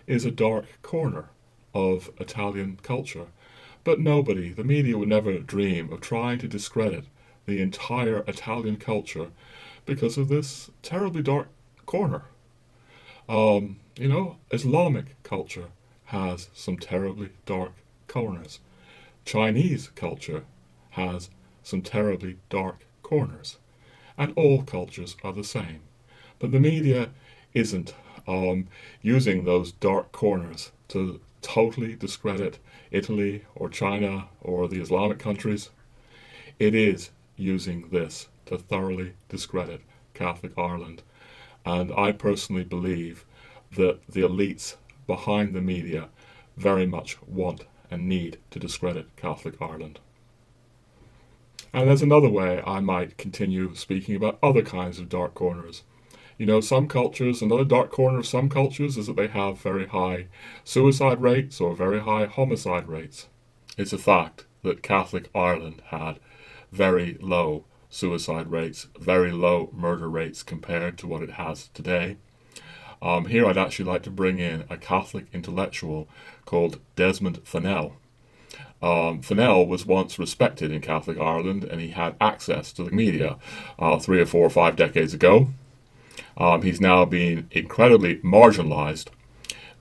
Speaker 1: is a dark corner of Italian culture. But nobody, the media would never dream of trying to discredit the entire Italian culture because of this terribly dark corner. You know, Islamic culture has some terribly dark corners. Chinese culture has some terribly dark corners. And all cultures are the same. But the media isn't using those dark corners to totally discredit Italy or China or the Islamic countries. It is using this to thoroughly discredit Catholic Ireland. And I personally believe that the elites behind the media very much want and need to discredit Catholic Ireland. And there's another way I might continue speaking about other kinds of dark corners. You know, some cultures, another dark corner of some cultures is that they have very high suicide rates or very high homicide rates. It's a fact that Catholic Ireland had very low suicide rates, very low murder rates compared to what it has today. Here I'd actually like to bring in a Catholic intellectual called Desmond Fennell. Fennell was once respected in Catholic Ireland, and he had access to the media 3 or 4 or 5 decades ago. He's now been incredibly marginalized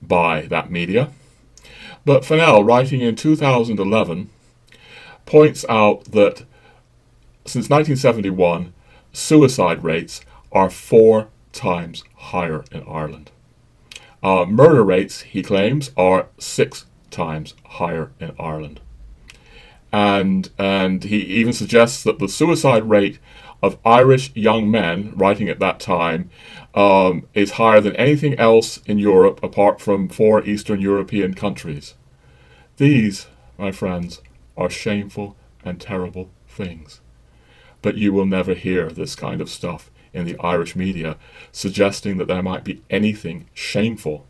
Speaker 1: by that media. But Fennell, writing in 2011, points out that since 1971, suicide rates are 4 times higher in Ireland. Murder rates, he claims, are 6 times higher in Ireland. And he even suggests that the suicide rate of Irish young men, writing at that time, is higher than anything else in Europe apart from 4 Eastern European countries. These, my friends, are shameful and terrible things. But you will never hear this kind of stuff in the Irish media suggesting that there might be anything shameful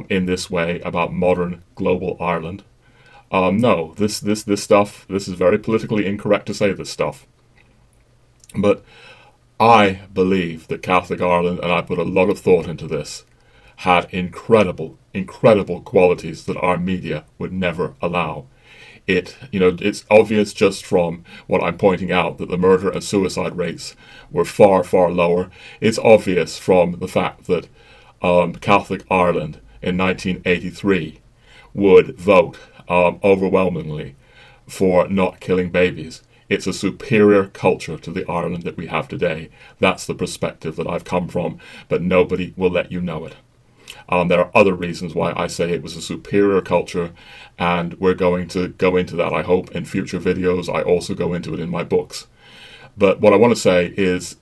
Speaker 1: in this way about modern global Ireland. No, this stuff, this is very politically incorrect to say this stuff. But I believe that Catholic Ireland, and I put a lot of thought into this, had incredible, incredible qualities that our media would never allow. It's obvious just from what I'm pointing out that the murder and suicide rates were far, far lower. It's obvious from the fact that Catholic Ireland in 1983 would vote overwhelmingly for not killing babies. It's a superior culture to the Ireland that we have today. That's the perspective that I've come from, but nobody will let you know it. There are other reasons why I say it was a superior culture, and we're going to go into that, I hope, in future videos. I also go into it in my books. But what I want to say is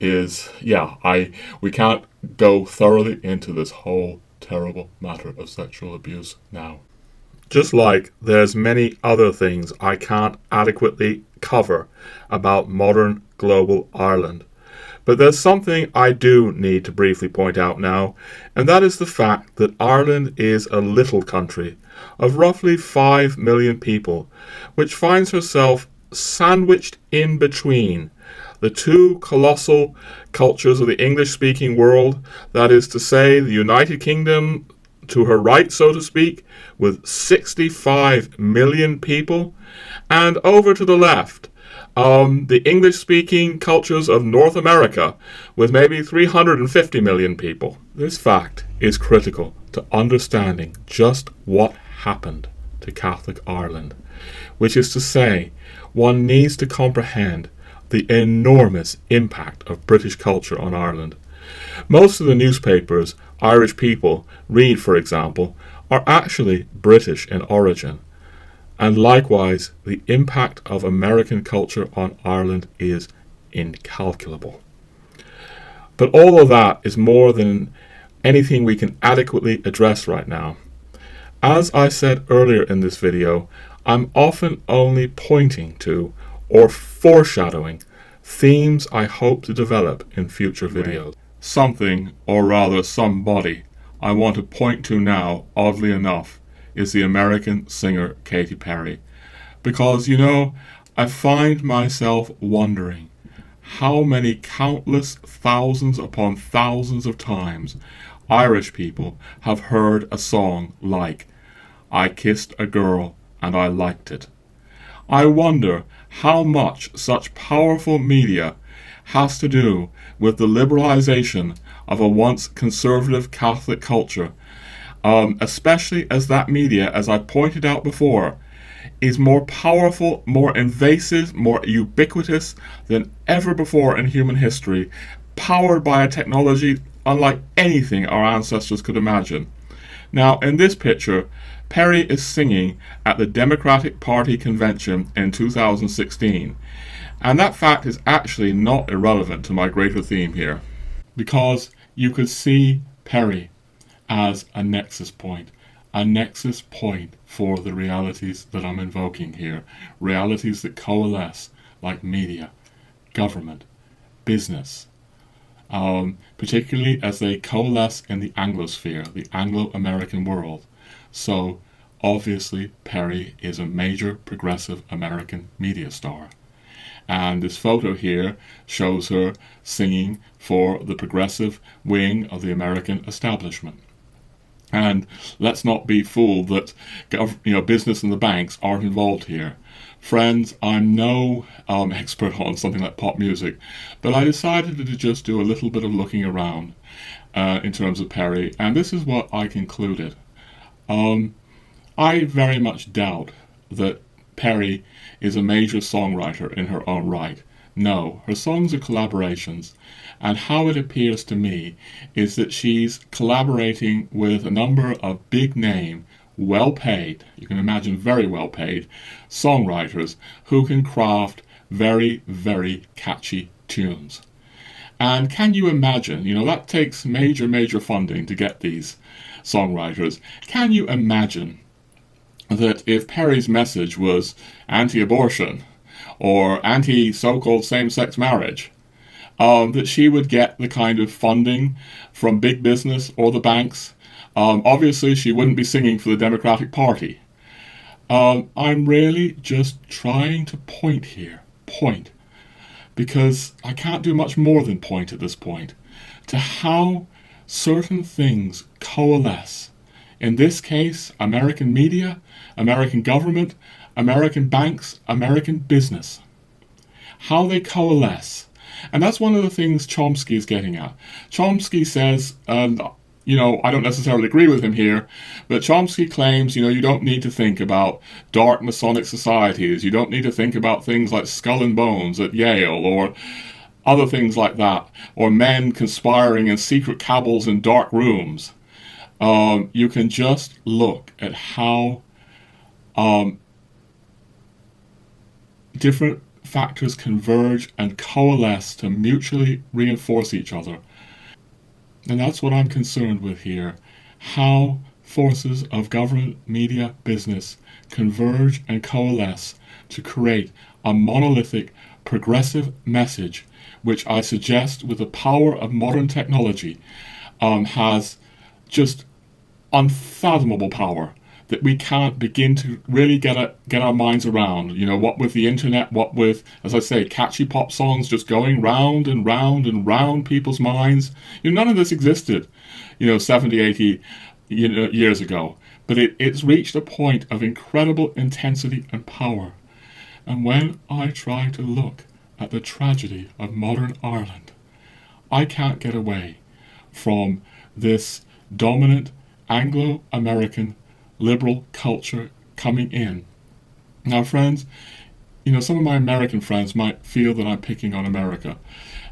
Speaker 1: we can't go thoroughly into this whole terrible matter of sexual abuse now. Just like there's many other things I can't adequately cover about modern global Ireland. But there's something I do need to briefly point out now, and that is the fact that Ireland is a little country of roughly 5 million people, which finds herself sandwiched in between the two colossal cultures of the English-speaking world, that is to say, the United Kingdom to her right, so to speak, with 65 million people, and over to the left, the English-speaking cultures of North America, with maybe 350 million people. This fact is critical to understanding just what happened to Catholic Ireland, which is to say, one needs to comprehend the enormous impact of British culture on Ireland. Most of the newspapers Irish people read, for example, are actually British in origin. And likewise, the impact of American culture on Ireland is incalculable. But all of that is more than anything we can adequately address right now. As I said earlier in this video, I'm often only pointing to or foreshadowing themes I hope to develop in future videos. Something, or rather somebody, I want to point to now, oddly enough, is the American singer Katy Perry. Because, I find myself wondering how many countless thousands upon thousands of times Irish people have heard a song like "I Kissed a Girl and I Liked It." I wonder how much such powerful media has to do with the liberalization of a once conservative Catholic culture, especially as that media, as I pointed out before, is more powerful, more invasive, more ubiquitous than ever before in human history, powered by a technology unlike anything our ancestors could imagine. Now, in this picture, Perry is singing at the Democratic Party convention in 2016. And that fact is actually not irrelevant to my greater theme here, because you could see Perry as a nexus point for the realities that I'm invoking here, realities that coalesce like media, government, business, particularly as they coalesce in the Anglosphere, the Anglo-American world. So, obviously, Perry is a major progressive American media star. And this photo here shows her singing for the progressive wing of the American establishment. And let's not be fooled that business and the banks aren't involved here. Friends, I'm no expert on something like pop music, but I decided to just do a little bit of looking around in terms of Perry, and this is what I concluded. I very much doubt that Perry is a major songwriter in her own right. No, her songs are collaborations, and how it appears to me is that she's collaborating with a number of big-name, well-paid, you can imagine very well-paid, songwriters who can craft very, very catchy tunes. And can you imagine, that takes major funding to get these songwriters. Can you imagine that if Perry's message was anti-abortion or anti-so-called same-sex marriage, that she would get the kind of funding from big business or the banks? Obviously, she wouldn't be singing for the Democratic Party. I'm really just trying to point, because I can't do much more than point at this point, to how certain things coalesce. In this case, American media, American government, American banks, American business. How they coalesce. And that's one of the things Chomsky is getting at. Chomsky says, and I don't necessarily agree with him here, but Chomsky claims, you don't need to think about dark Masonic societies. You don't need to think about things like Skull and Bones at Yale or other things like that, or men conspiring in secret cabals in dark rooms. You can just look at how different factors converge and coalesce to mutually reinforce each other. And that's what I'm concerned with here. How forces of government, media, business converge and coalesce to create a monolithic, progressive message, which I suggest with the power of modern technology has just unfathomable power that we can't begin to really get our minds around. You know, what with the internet, what with, as I say, catchy pop songs just going round and round and round people's minds. You know, none of this existed, 70, 80 years ago. But it's reached a point of incredible intensity and power. And when I try to look at the tragedy of modern Ireland, I can't get away from this dominant Anglo-American liberal culture coming in. Now, friends, some of my American friends might feel that I'm picking on America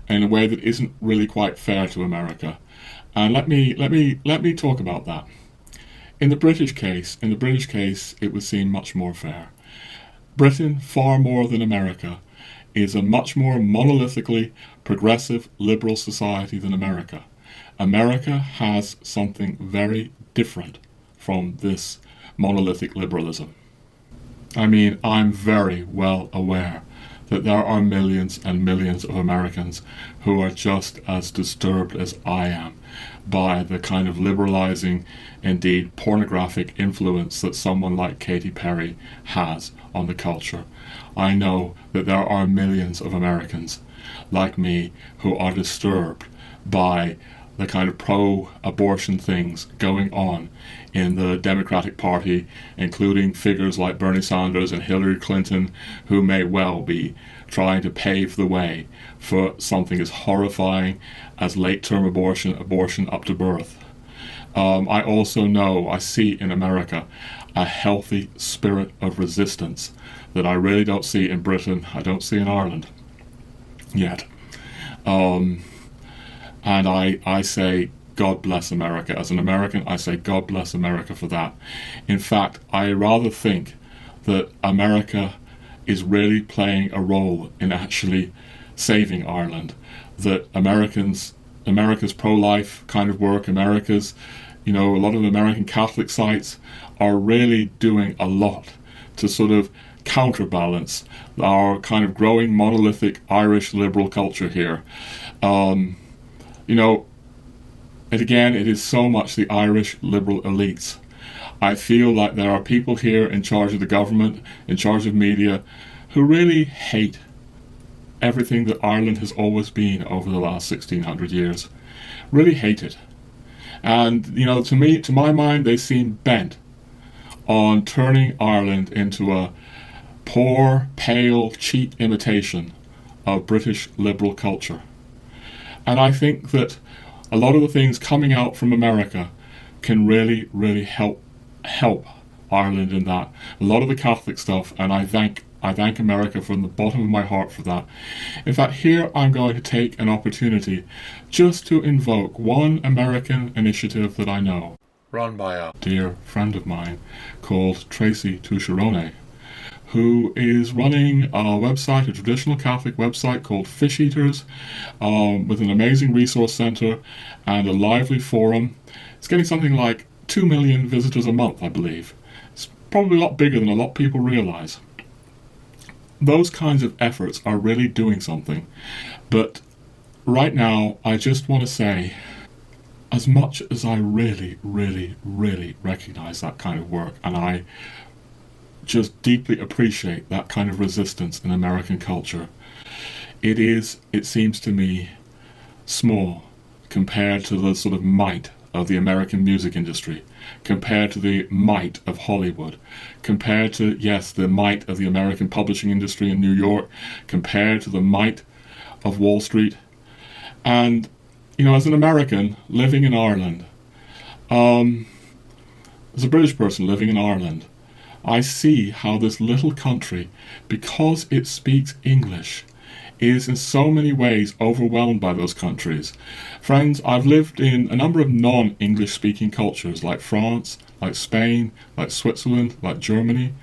Speaker 1: in a way that isn't really quite fair to America. And let me talk about that. In the British case, it would seem much more fair. Britain, far more than America, is a much more monolithically progressive liberal society than America. America has something very different from this monolithic liberalism. I mean, I'm very well aware that there are millions and millions of Americans who are just as disturbed as I am by the kind of liberalizing, indeed pornographic influence that someone like Katy Perry has on the culture. I know that there are millions of Americans like me who are disturbed by the kind of pro-abortion things going on in the Democratic Party, including figures like Bernie Sanders and Hillary Clinton, who may well be trying to pave the way for something as horrifying as late-term abortion up to birth. I also know, I see in America a healthy spirit of resistance that I really don't see in Britain, I don't see in Ireland yet. And I say, God bless America. As an American, I say, God bless America for that. In fact, I rather think that America is really playing a role in actually saving Ireland. That America's pro-life kind of work, America's, a lot of American Catholic sites are really doing a lot to sort of counterbalance our kind of growing monolithic Irish liberal culture here. It is so much the Irish liberal elites. I feel like there are people here in charge of the government, in charge of media, who really hate everything that Ireland has always been over the last 1600 years. Really hate it. And, to my mind, they seem bent on turning Ireland into a poor, pale, cheap imitation of British liberal culture. And I think that a lot of the things coming out from America can really, really help Ireland in that. A lot of the Catholic stuff, and I thank America from the bottom of my heart for that. In fact, here I'm going to take an opportunity just to invoke one American initiative that I know, run by a dear friend of mine called Tracy Tucherone, who is running a website, a traditional Catholic website called Fish Eaters, with an amazing resource center and a lively forum. It's getting something like 2 million visitors a month, I believe. It's probably a lot bigger than a lot of people realize. Those kinds of efforts are really doing something. But right now, I just want to say, as much as I really, really, really recognize that kind of work, and I just deeply appreciate that kind of resistance in American culture, it seems to me, small compared to the sort of might of the American music industry, compared to the might of Hollywood, compared to, yes, the might of the American publishing industry in New York, compared to the might of Wall Street. And, as an American living in Ireland, as a British person living in Ireland, I see how this little country, because it speaks English, is in so many ways overwhelmed by those countries. Friends, I've lived in a number of non-English speaking cultures like France, like Spain, like Switzerland, like Germany,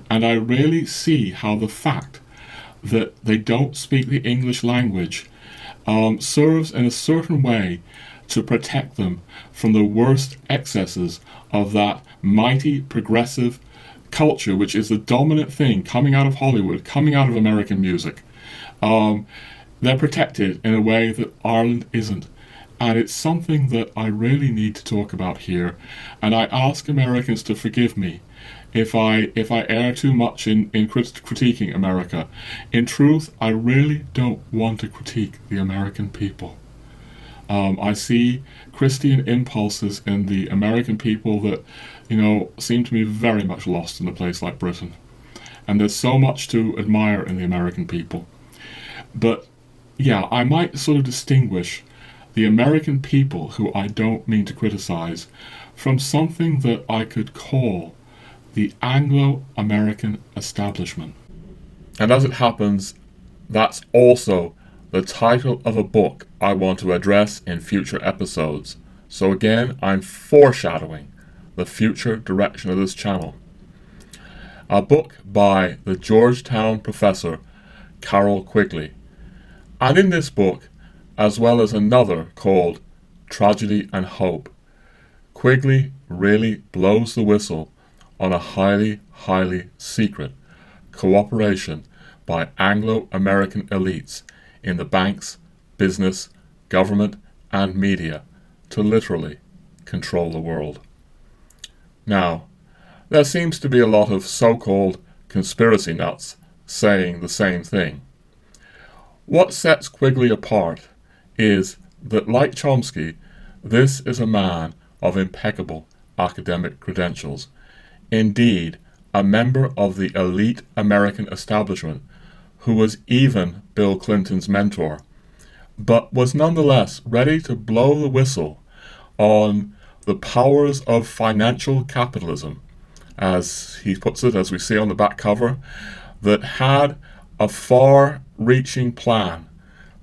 Speaker 1: and I really see how the fact that they don't speak the English language serves in a certain way to protect them from the worst excesses of that mighty progressive culture, which is the dominant thing coming out of Hollywood, coming out of American music. They're protected in a way that Ireland isn't. And it's something that I really need to talk about here. And I ask Americans to forgive me if I err too much in critiquing America. In truth, I really don't want to critique the American people. I see Christian impulses in the American people that, seem to me very much lost in a place like Britain. And there's so much to admire in the American people. But, yeah, I might sort of distinguish the American people, who I don't mean to criticize, from something that I could call the Anglo-American establishment. And as it happens, that's also the title of a book I want to address in future episodes. So again, I'm foreshadowing the future direction of this channel. A book by the Georgetown professor Carroll Quigley. And in this book, as well as another called Tragedy and Hope, Quigley really blows the whistle on a highly, highly secret cooperation by Anglo-American elites in the banks, business, government, and media to literally control the world. Now, there seems to be a lot of so-called conspiracy nuts saying the same thing. What sets Quigley apart is that, like Chomsky, this is a man of impeccable academic credentials. Indeed, a member of the elite American establishment who was even Bill Clinton's mentor, but was nonetheless ready to blow the whistle on the powers of financial capitalism, as he puts it, as we see on the back cover, that had a far-reaching plan,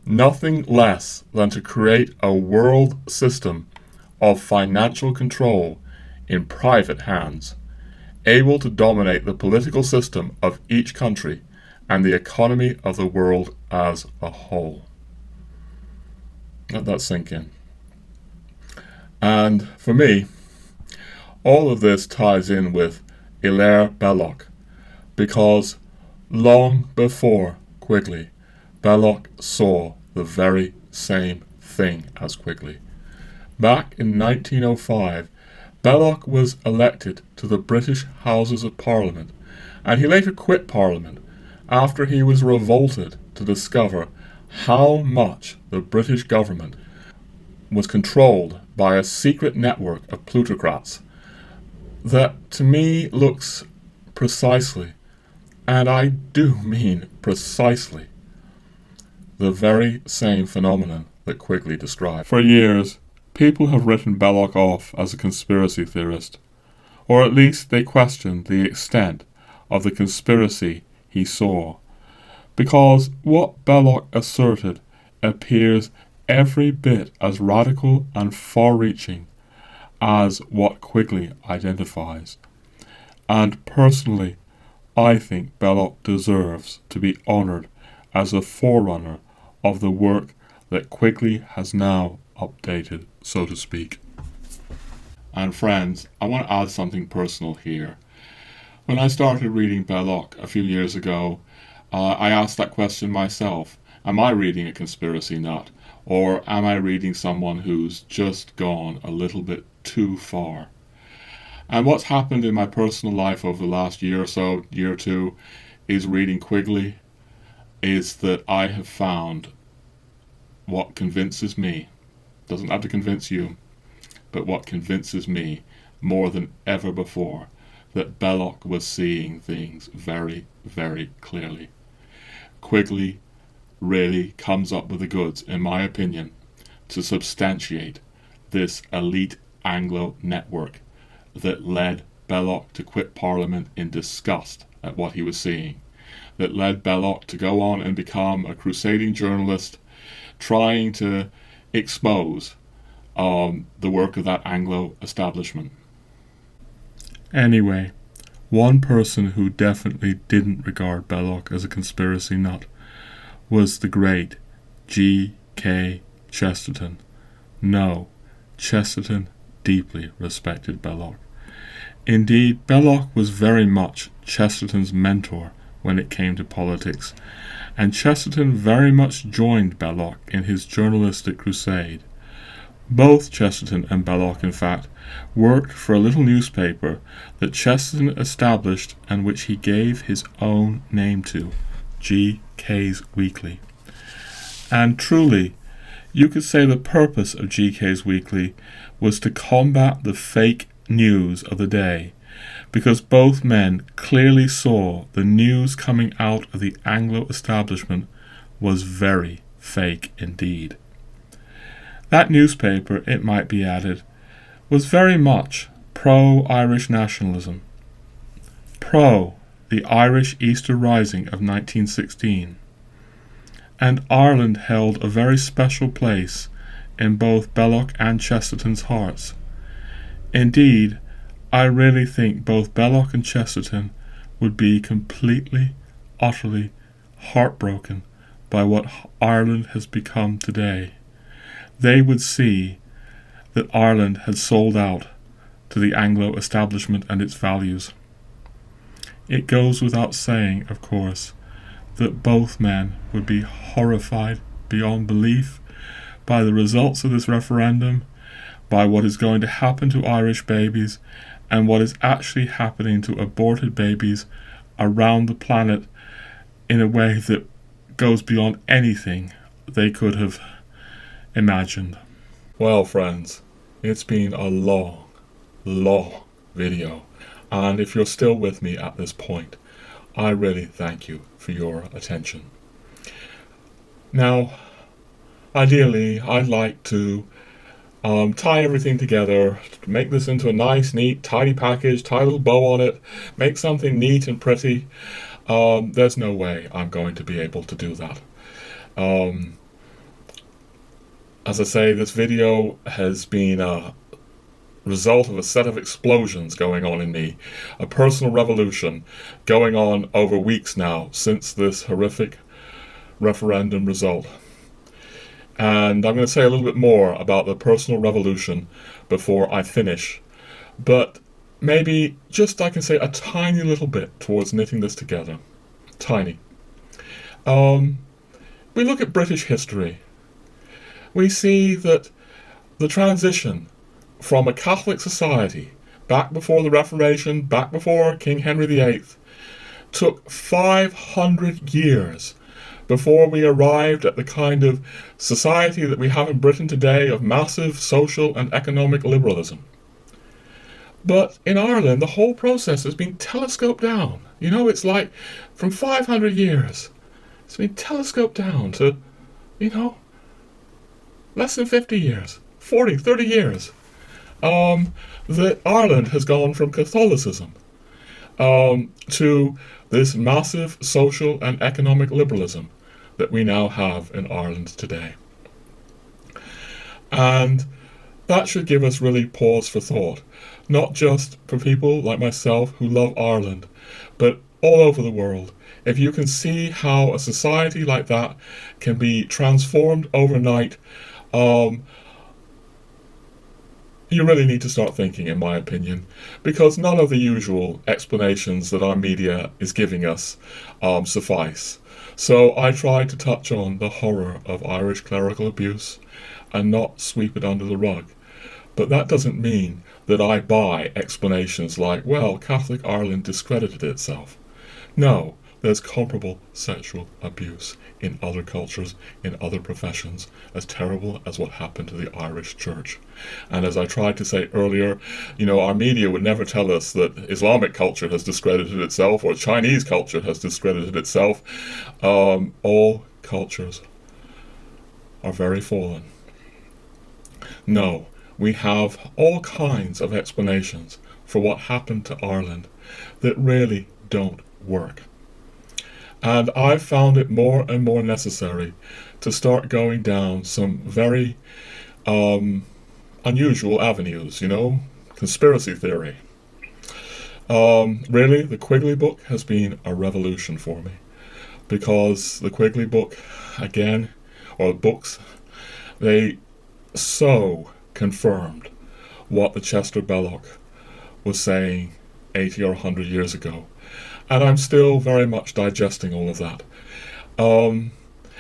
Speaker 1: nothing less than to create a world system of financial control in private hands, able to dominate the political system of each country and the economy of the world as a whole. Let that sink in. And for me, all of this ties in with Hilaire Belloc, because long before Quigley, Belloc saw the very same thing as Quigley. Back in 1905, Belloc was elected to the British Houses of Parliament, and he later quit Parliament after he was revolted to discover how much the British government was controlled by a secret network of plutocrats that, to me, looks precisely, and I do mean precisely, the very same phenomenon that Quigley described. For years, people have written Belloc off as a conspiracy theorist, or at least they questioned the extent of the conspiracy he saw, because what Belloc asserted appears every bit as radical and far-reaching as what Quigley identifies. And personally, I think Belloc deserves to be honoured as a forerunner of the work that Quigley has now updated, so to speak. And friends, I want to add something personal here. When I started reading Belloc a few years ago, I asked that question myself. Am I reading a conspiracy nut? Or am I reading someone who's just gone a little bit too far? And what's happened in my personal life over the last year or so, year or two, is reading Quigley, is that I have found what convinces me, doesn't have to convince you, but what convinces me more than ever before, that Belloc was seeing things very, very clearly. Quigley really comes up with the goods, in my opinion, to substantiate this elite Anglo network that led Belloc to quit Parliament in disgust at what he was seeing, that led Belloc to go on and become a crusading journalist trying to expose the work of that Anglo establishment. Anyway, one person who definitely didn't regard Belloc as a conspiracy nut was the great G.K. Chesterton. No, Chesterton deeply respected Belloc. Indeed, Belloc was very much Chesterton's mentor when it came to politics, and Chesterton very much joined Belloc in his journalistic crusade. Both Chesterton and Belloc, in fact, worked for a little newspaper that Chesterton established and which he gave his own name to, G.K.'s Weekly. And truly, you could say the purpose of G.K.'s Weekly was to combat the fake news of the day, because both men clearly saw the news coming out of the Anglo establishment was very fake indeed. That newspaper, it might be added, was very much pro-Irish nationalism, pro the Irish Easter Rising of 1916, and Ireland held a very special place in both Belloc and Chesterton's hearts. Indeed, I really think both Belloc and Chesterton would be completely, utterly heartbroken by what Ireland has become today. They would see that Ireland had sold out to the Anglo establishment and its values. It goes without saying, of course, that both men would be horrified beyond belief by the results of this referendum, by what is going to happen to Irish babies, and what is actually happening to aborted babies around the planet in a way that goes beyond anything they could have imagined. Well, friends, it's been a long video, and if you're still with me at this point, I really thank you for your attention. Now, ideally, I'd like to tie everything together, make this into a nice, neat, tidy package, tie a little bow on it, make something neat and pretty. There's no way I'm going to be able to do that. As I say, this video has been a result of a set of explosions going on in me, a personal revolution going on over weeks now since this horrific referendum result. And I'm going to say a little bit more about the personal revolution before I finish, but maybe just I can say a tiny little bit towards knitting this together. Tiny. We look at British history. We see that the transition from a Catholic society, back before the Reformation, back before King Henry VIII, took 500 years before we arrived at the kind of society that we have in Britain today of massive social and economic liberalism. But in Ireland, the whole process has been telescoped down. You know, it's like from 500 years, it's been telescoped down to, less than 50 years, 40, 30 years. That Ireland has gone from Catholicism to this massive social and economic liberalism that we now have in Ireland today. And that should give us really pause for thought, not just for people like myself who love Ireland, but all over the world. If you can see how a society like that can be transformed overnight, you really need to start thinking, in my opinion, because none of the usual explanations that our media is giving us suffice. So I try to touch on the horror of Irish clerical abuse and not sweep it under the rug. But that doesn't mean that I buy explanations like, well, Catholic Ireland discredited itself. No, there's comparable sexual abuse in other cultures, in other professions, as terrible as what happened to the Irish Church. And as I tried to say earlier, our media would never tell us that Islamic culture has discredited itself or Chinese culture has discredited itself. All cultures are very fallen. No, we have all kinds of explanations for what happened to Ireland that really don't work. And I've found it more and more necessary to start going down some very unusual avenues, conspiracy theory. Really, the Quigley book has been a revolution for me, because the Quigley book, again, or books, they so confirmed what the Chester Belloc was saying 80 or 100 years ago. And I'm still very much digesting all of that. And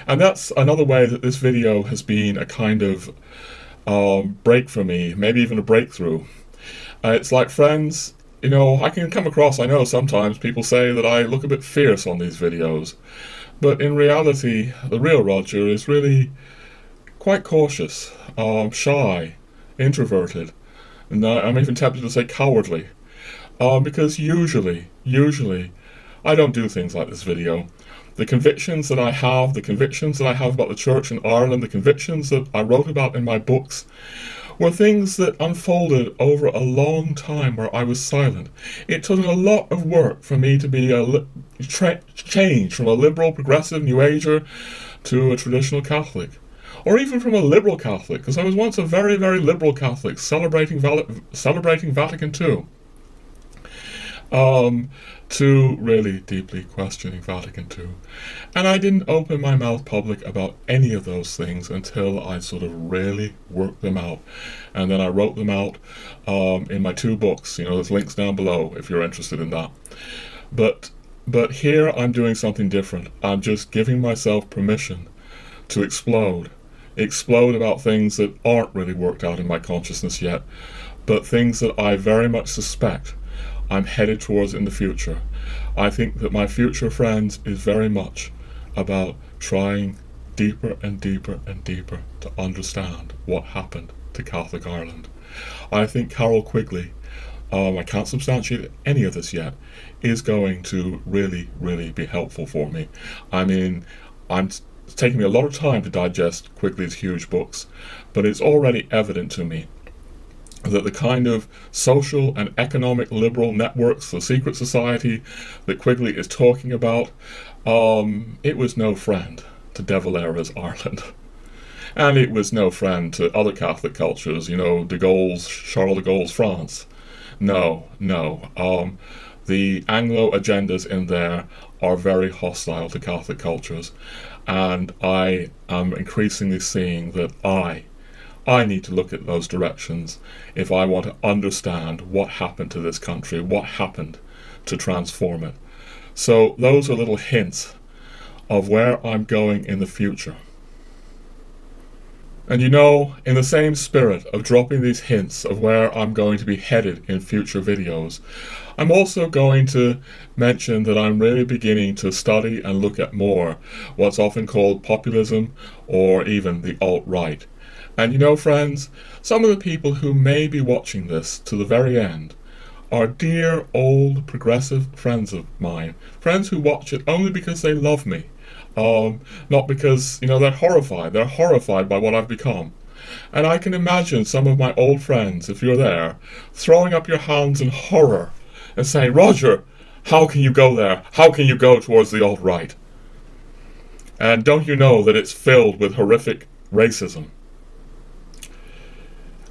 Speaker 1: that's another way that this video has been a kind of break for me, maybe even a breakthrough. It's like, friends, I can come across, I know sometimes people say that I look a bit fierce on these videos, but in reality, the real Roger is really quite cautious, shy, introverted, and I'm even tempted to say cowardly, because usually, I don't do things like this video. The convictions that I have about the church in Ireland, the convictions that I wrote about in my books, were things that unfolded over a long time where I was silent. It took a lot of work for me to be change from a liberal, progressive New Ager to a traditional Catholic. Or even from a liberal Catholic, because I was once a very, very liberal Catholic, celebrating Vatican II. To really deeply questioning Vatican II. And I didn't open my mouth public about any of those things until I sort of really worked them out. And then I wrote them out in my 2 books. There's links down below if you're interested in that. But here I'm doing something different. I'm just giving myself permission to explode about things that aren't really worked out in my consciousness yet, but things that I very much suspect I'm headed towards in the future. I think that my future, friends, is very much about trying deeper and deeper and deeper to understand what happened to Catholic Ireland. I think Carroll Quigley, I can't substantiate any of this yet, is going to really, really be helpful for me. I mean, it's taking me a lot of time to digest Quigley's huge books, but it's already evident to me that the kind of social and economic liberal networks, the secret society that Quigley is talking about, it was no friend to De Valera's Ireland. And it was no friend to other Catholic cultures, Charles de Gaulle's France. No. The Anglo agendas in there are very hostile to Catholic cultures. And I am increasingly seeing that I need to look at those directions if I want to understand what happened to this country, what happened to transform it. So those are little hints of where I'm going in the future. And in the same spirit of dropping these hints of where I'm going to be headed in future videos, I'm also going to mention that I'm really beginning to study and look at more what's often called populism or even the alt-right. And friends, some of the people who may be watching this to the very end are dear old progressive friends of mine, friends who watch it only because they love me, not because, they're horrified. They're horrified by what I've become. And I can imagine some of my old friends, if you're there, throwing up your hands in horror and saying, Roger, how can you go there? How can you go towards the alt-right? And don't you know that it's filled with horrific racism?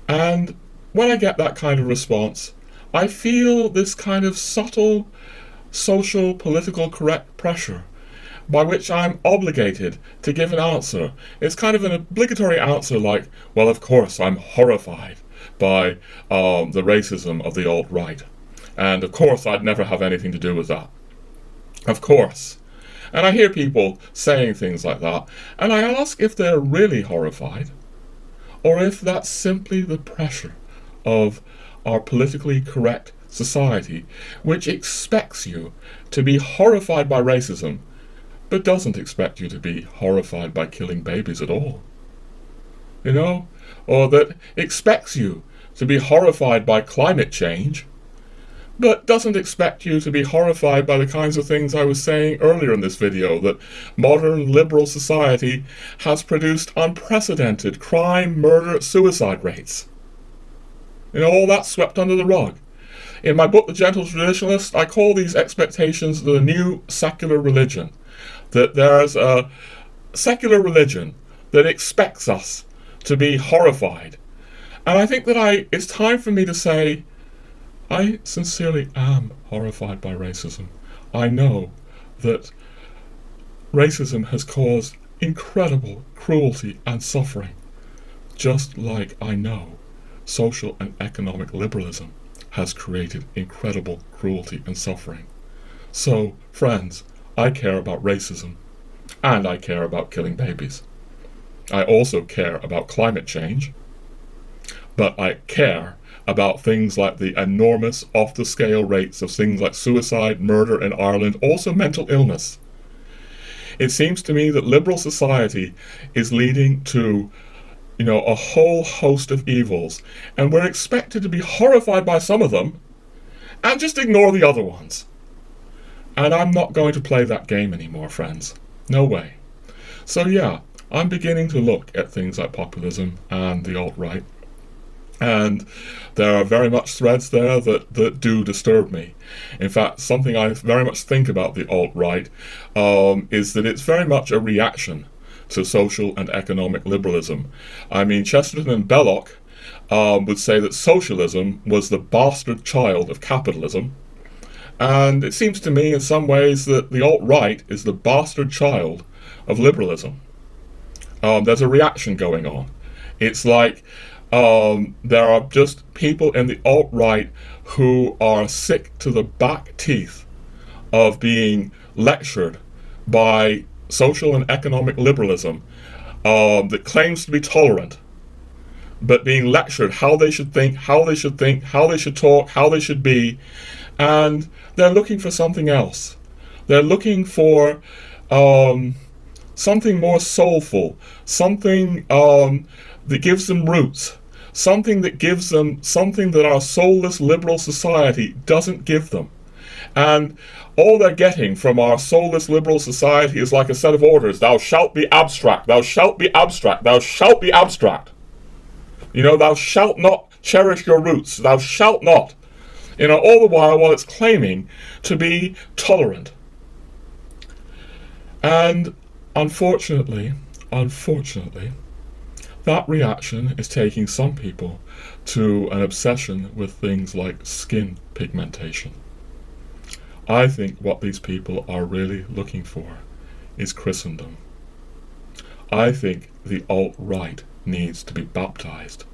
Speaker 1: And when I get that kind of response, I feel this kind of subtle social, political correct pressure by which I'm obligated to give an answer. It's kind of an obligatory answer like, well, of course, I'm horrified by the racism of the alt-right. And of course, I'd never have anything to do with that. Of course. And I hear people saying things like that, and I ask if they're really horrified, or if that's simply the pressure of our politically correct society, which expects you to be horrified by racism, but doesn't expect you to be horrified by killing babies at all. Or that expects you to be horrified by climate change, but doesn't expect you to be horrified by the kinds of things I was saying earlier in this video, that modern liberal society has produced unprecedented crime, murder, suicide rates. All that swept under the rug. In my book, The Gentle Traditionalist, I call these expectations the new secular religion. That there's a secular religion that expects us to be horrified. And I think that it's time for me to say, I sincerely am horrified by racism. I know that racism has caused incredible cruelty and suffering, just like I know social and economic liberalism has created incredible cruelty and suffering. So, friends, I care about racism, and I care about killing babies. I also care about climate change, but I care about things like the enormous off-the-scale rates of things like suicide, murder in Ireland, also mental illness. It seems to me that liberal society is leading to, a whole host of evils, and we're expected to be horrified by some of them and just ignore the other ones. And I'm not going to play that game anymore, friends. No way. So yeah, I'm beginning to look at things like populism and the alt-right, and there are very much threads there that do disturb me. In fact, something I very much think about the alt-right is that it's very much a reaction to social and economic liberalism. I mean, Chesterton and Belloc would say that socialism was the bastard child of capitalism, and it seems to me in some ways that the alt-right is the bastard child of liberalism. There's a reaction going on. It's like there are just people in the alt-right who are sick to the back teeth of being lectured by social and economic liberalism that claims to be tolerant, but being lectured how they should think, how they should talk, how they should be, and they're looking for something else. They're looking for something more soulful, something that gives them roots, something that gives them something that our soulless liberal society doesn't give them. And all they're getting from our soulless liberal society is like a set of orders. Thou shalt be abstract, thou shalt be abstract, thou shalt be abstract. Thou shalt not cherish your roots, thou shalt not. All the while it's claiming to be tolerant. And unfortunately, that reaction is taking some people to an obsession with things like skin pigmentation. I think what these people are really looking for is Christendom. I think the alt-right needs to be baptized.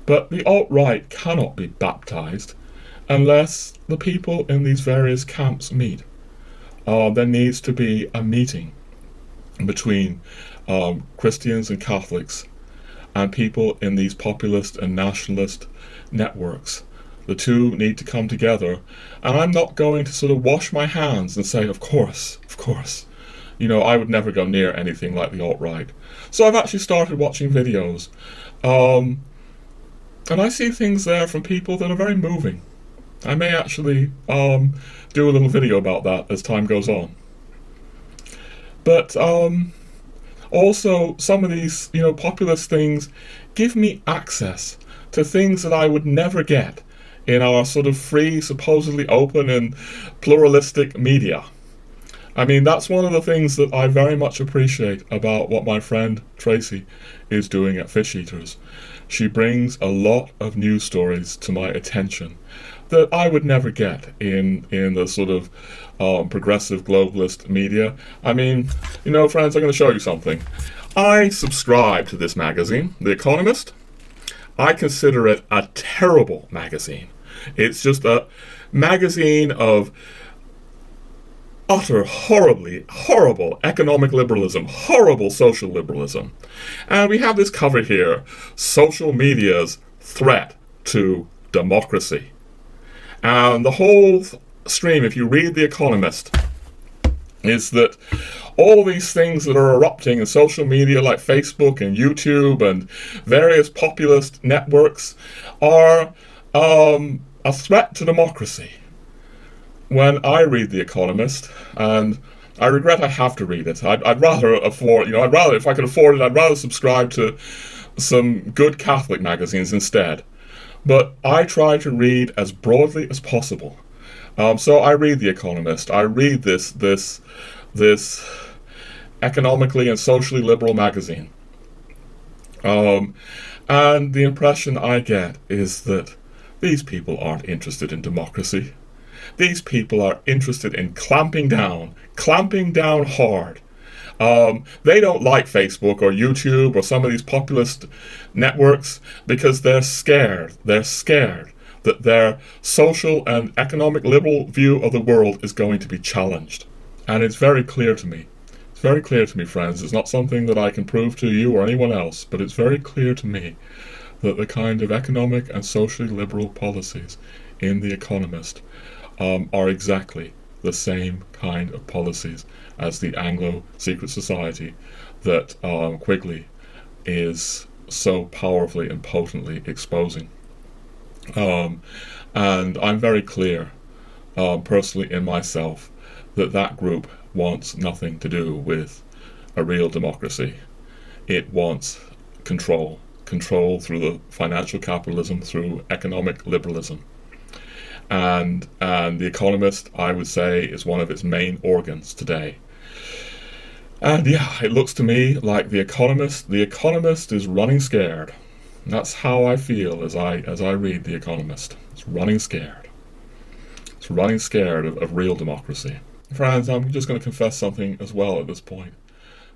Speaker 1: But the alt-right cannot be baptized unless the people in these various camps meet. There needs to be a meeting between Christians and Catholics and people in these populist and nationalist networks. The two need to come together, and I'm not going to sort of wash my hands and say, of course, I would never go near anything like the alt-right. So I've actually started watching videos, and I see things there from people that are very moving. I may actually do a little video about that as time goes on. But also, some of these, populist things give me access to things that I would never get in our sort of free, supposedly open and pluralistic media. I mean, that's one of the things that I very much appreciate about what my friend Tracy is doing at Fish Eaters. She brings a lot of news stories to my attention that I would never get in the sort of progressive globalist media. I mean, friends, I'm going to show you something. I subscribe to this magazine, The Economist. I consider it a terrible magazine. It's just a magazine of utter, horrible economic liberalism, horrible social liberalism. And we have this cover here, social media's threat to democracy. And the whole stream, if you read The Economist, is that all these things that are erupting in social media like Facebook and YouTube and various populist networks are a threat to democracy. When I read The Economist, and I regret I have to read it, I'd rather afford, if I could afford it, I'd rather subscribe to some good Catholic magazines instead. But I try to read as broadly as possible. So I read The Economist. I read this economically and socially liberal magazine. And the impression I get is that these people aren't interested in democracy. These people are interested in clamping down hard. They don't like Facebook or YouTube or some of these populist networks because they're scared. They're scared that their social and economic liberal view of the world is going to be challenged. And it's very clear to me. It's very clear to me, friends. It's not something that I can prove to you or anyone else, but it's very clear to me that the kind of economic and socially liberal policies in The Economist are exactly the same kind of policies as the Anglo secret society that Quigley is so powerfully and potently exposing. And I'm very clear, personally in myself, that that group wants nothing to do with a real democracy. It wants control through the financial capitalism, through economic liberalism. And The Economist, I would say, is one of its main organs today. And yeah, it looks to me like The Economist is running scared. That's how I feel as I read The Economist. It's running scared. It's running scared of real democracy. Friends, I'm just going to confess something as well at this point.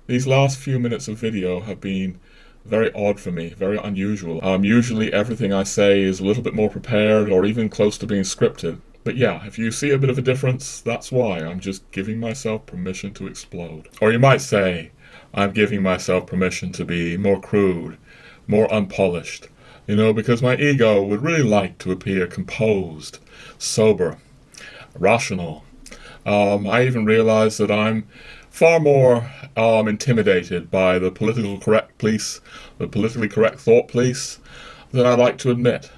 Speaker 1: These last few minutes of video have been very odd for me, very unusual. Usually everything I say is a little bit more prepared or even close to being scripted. But yeah, if you see a bit of a difference, that's why. I'm just giving myself permission to explode. Or you might say, I'm giving myself permission to be more crude, more unpolished, because my ego would really like to appear composed, sober, rational. I even realize that I'm far more intimidated by the politically correct police, the politically correct thought police, than I like to admit.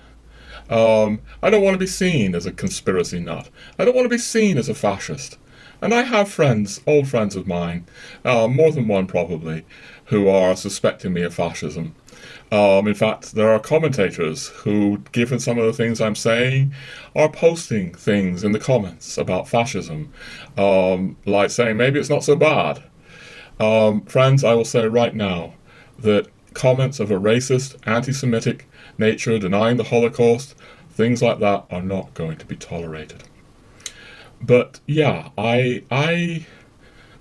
Speaker 1: I don't want to be seen as a conspiracy nut. I don't want to be seen as a fascist. And I have friends, old friends of mine, more than one probably, who are suspecting me of fascism. In fact, there are commentators who, given some of the things I'm saying, are posting things in the comments about fascism, like saying maybe it's not so bad. Friends, I will say right now that comments of a racist, anti-Semitic nature, denying the Holocaust, things like that are not going to be tolerated. But yeah, I'm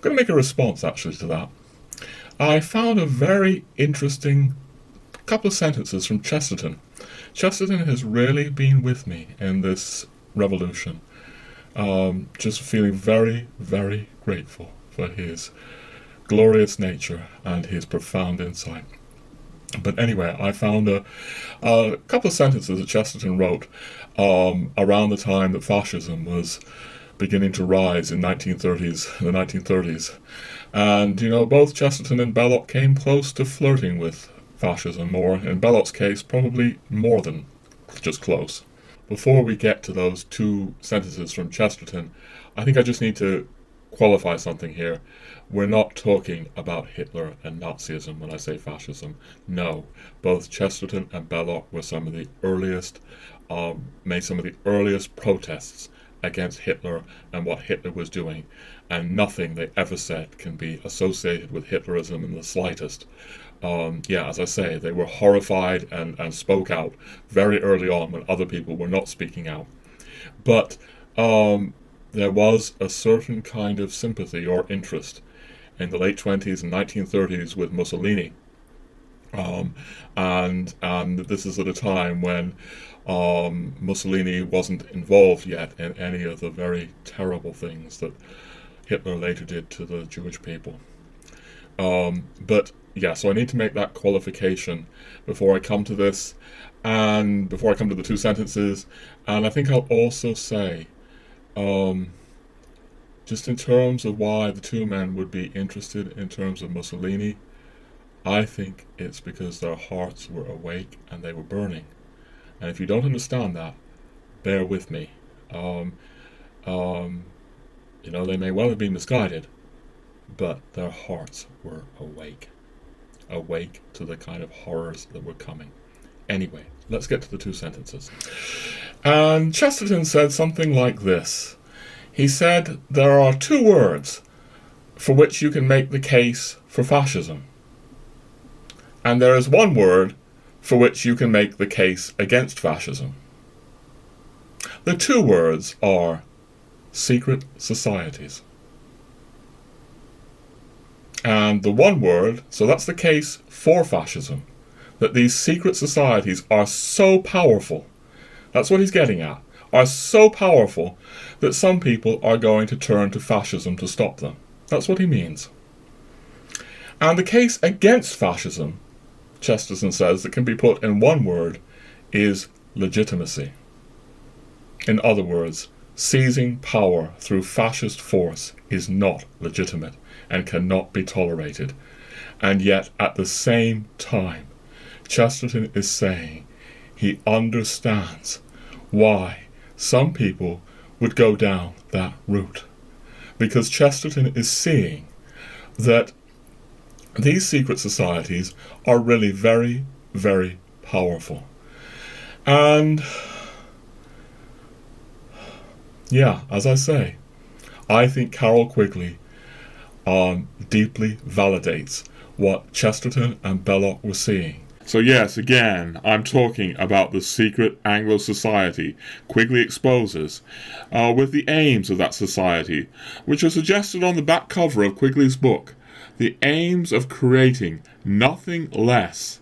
Speaker 1: going to make a response actually to that. I found a very interesting couple of sentences from Chesterton. Chesterton has really been with me in this revolution. Just feeling very, very grateful for his glorious nature and his profound insight. But anyway, I found a couple of sentences that Chesterton wrote around the time that fascism was beginning to rise in the 1930s. And, both Chesterton and Belloc came close to flirting with fascism, or in Belloc's case, probably more than just close. Before we get to those two sentences from Chesterton, I think I just need to qualify something here. We're not talking about Hitler and Nazism when I say fascism. No, both Chesterton and Belloc were some of the earliest, made some of the earliest protests against Hitler and what Hitler was doing, and nothing they ever said can be associated with Hitlerism in the slightest. As I say, they were horrified and spoke out very early on when other people were not speaking out. But there was a certain kind of sympathy or interest in the late 20s and 1930s with Mussolini. And this is at a time when Mussolini wasn't involved yet in any of the very terrible things that Hitler later did to the Jewish people. So I need to make that qualification before I come to this, and before I come to the two sentences. And I think I'll also say, just in terms of why the two men would be interested in terms of Mussolini, I think it's because their hearts were awake and they were burning. And if you don't understand that, bear with me. They may well have been misguided, but their hearts were awake to the kind of horrors that were coming. Anyway, let's get to the two sentences. And Chesterton said something like this. He said, there are two words for which you can make the case for fascism. And there is one word for which you can make the case against fascism. The two words are secret societies. And the one word, so that's the case for fascism, that these secret societies are so powerful, that's what he's getting at, are so powerful that some people are going to turn to fascism to stop them. That's what he means. And the case against fascism, Chesterton says, that can be put in one word, is legitimacy. In other words, seizing power through fascist force is not legitimate and cannot be tolerated. And yet, at the same time, Chesterton is saying he understands why some people would go down that route. Because Chesterton is seeing that these secret societies are really very, very powerful. And yeah, as I say, I think Carroll Quigley deeply validates what Chesterton and Belloc were seeing. So yes, again, I'm talking about the secret Anglo society Quigley exposes, with the aims of that society, which are suggested on the back cover of Quigley's book. The aims of creating nothing less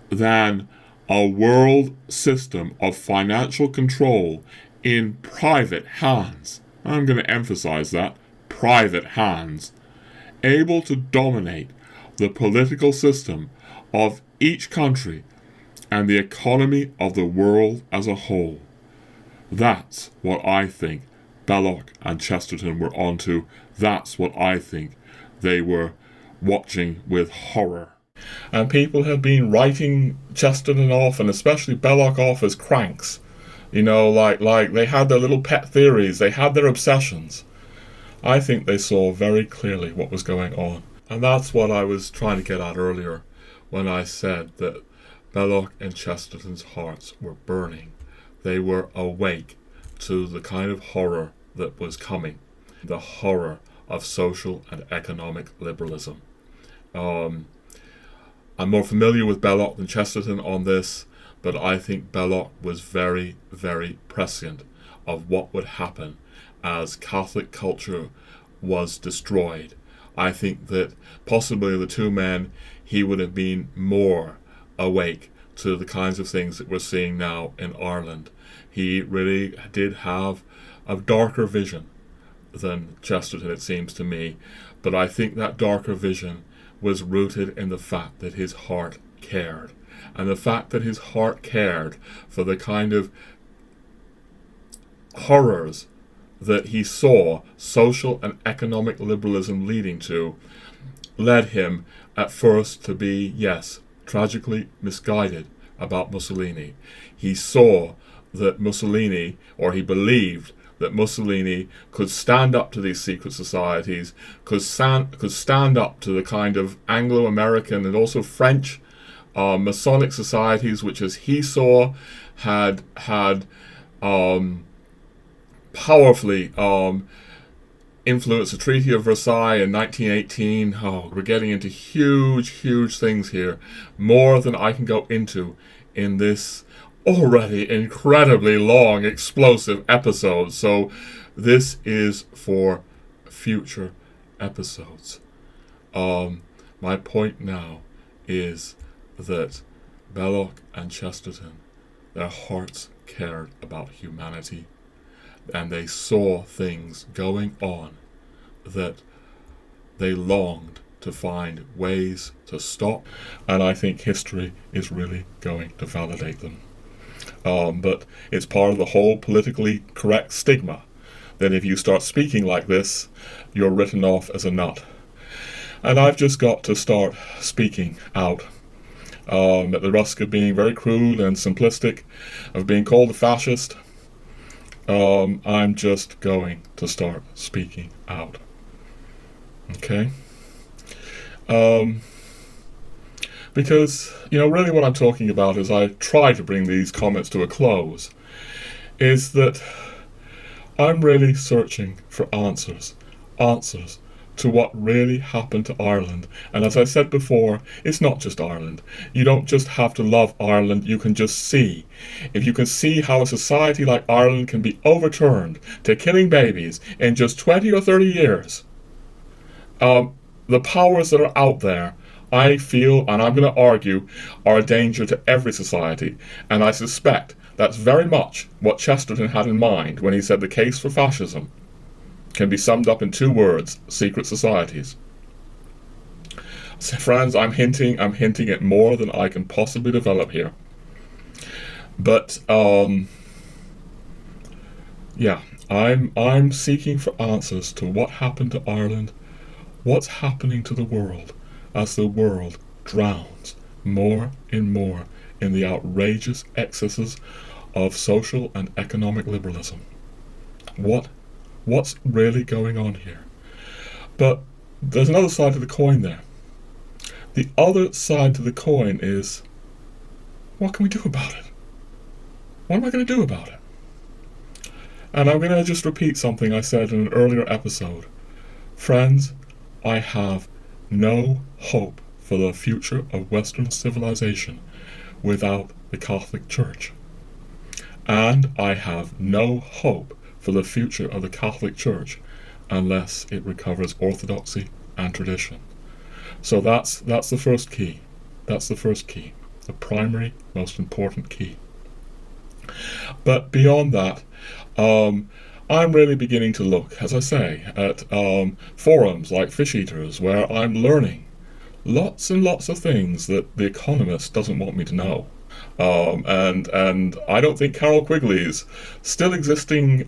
Speaker 1: than a world system of financial control in private hands. I'm going to emphasize that, private hands, able to dominate the political system of each country and the economy of the world as a whole. That's what I think Belloc and Chesterton were onto. That's what I think they were watching with horror. And people have been writing Chesterton off, and especially Belloc, off as cranks. You know, like they had their little pet theories, they had their obsessions. I think they saw very clearly what was going on. And that's what I was trying to get at earlier when I said that Belloc and Chesterton's hearts were burning. They were awake to the kind of horror that was coming, the horror of social and economic liberalism. I'm more familiar with Belloc than Chesterton on this, but I think Belloc was very, very prescient of what would happen as Catholic culture was destroyed. I think that possibly the two men, he would have been more awake to the kinds of things that we're seeing now in Ireland. He really did have a darker vision than Chesterton, it seems to me, but I think that darker vision was rooted in the fact that his heart cared. And the fact that his heart cared for the kind of horrors that he saw social and economic liberalism leading to led him at first to be, yes, tragically misguided about Mussolini. He saw that Mussolini, or he believed that Mussolini could stand up to these secret societies, could stand up to the kind of Anglo-American and also French Masonic societies, which, as he saw, had powerfully influenced the Treaty of Versailles in 1918. Oh, we're getting into huge, huge things here, more than I can go into in this already incredibly long, explosive episode. So this is for future episodes. My point now is that Belloc and Chesterton, their hearts cared about humanity, and they saw things going on that they longed to find ways to stop, and I think history is really going to validate them. But it's part of the whole politically correct stigma that if you start speaking like this, you're written off as a nut. And I've just got to start speaking out. At the risk of being very crude and simplistic, of being called a fascist, I'm just going to start speaking out. Okay? Because, really what I'm talking about, as I try to bring these comments to a close, is that I'm really searching for answers to what really happened to Ireland. And as I said before, it's not just Ireland. You don't just have to love Ireland, you can just see. If you can see how a society like Ireland can be overturned to killing babies in just 20 or 30 years, the powers that are out there, I feel, and I'm going to argue, are a danger to every society. And I suspect that's very much what Chesterton had in mind when he said the case for fascism can be summed up in two words: secret societies. So, friends, I'm hinting at more than I can possibly develop here. But yeah, I'm seeking for answers to what happened to Ireland, what's happening to the world as the world drowns more and more in the outrageous excesses of social and economic liberalism. What's really going on here? But there's another side to the coin there. The other side to the coin is, what can we do about it? What am I going to do about it? And I'm going to just repeat something I said in an earlier episode. Friends, I have no hope for the future of Western civilization without the Catholic Church. And I have no hope for the future of the Catholic Church unless it recovers orthodoxy and tradition. So that's the first key. That's the first key. The primary, most important key. But beyond that, I'm really beginning to look, as I say, at forums like Fish Eaters, where I'm learning lots and lots of things that the Economist doesn't want me to know. And I don't think Carroll Quigley's still existing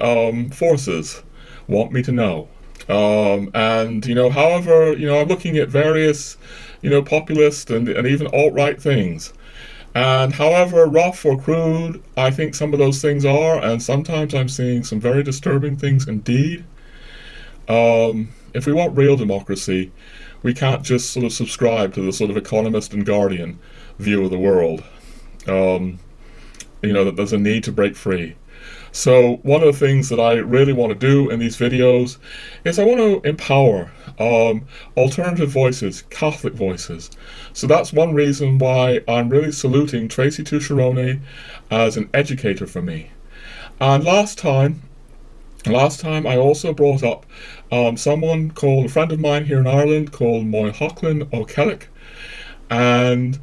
Speaker 1: forces want me to know. And however, I'm looking at various, populist and even alt-right things. And however rough or crude I think some of those things are, and sometimes I'm seeing some very disturbing things indeed, if we want real democracy, we can't just sort of subscribe to the sort of Economist and Guardian view of the world. That there's a need to break free. So one of the things that I really want to do in these videos is I want to empower alternative voices, Catholic voices. So that's one reason why I'm really saluting Tracy Tucherone as an educator for me. And last time I also brought up someone called, a friend of mine here in Ireland called Moy Hochlan O'Kellick, and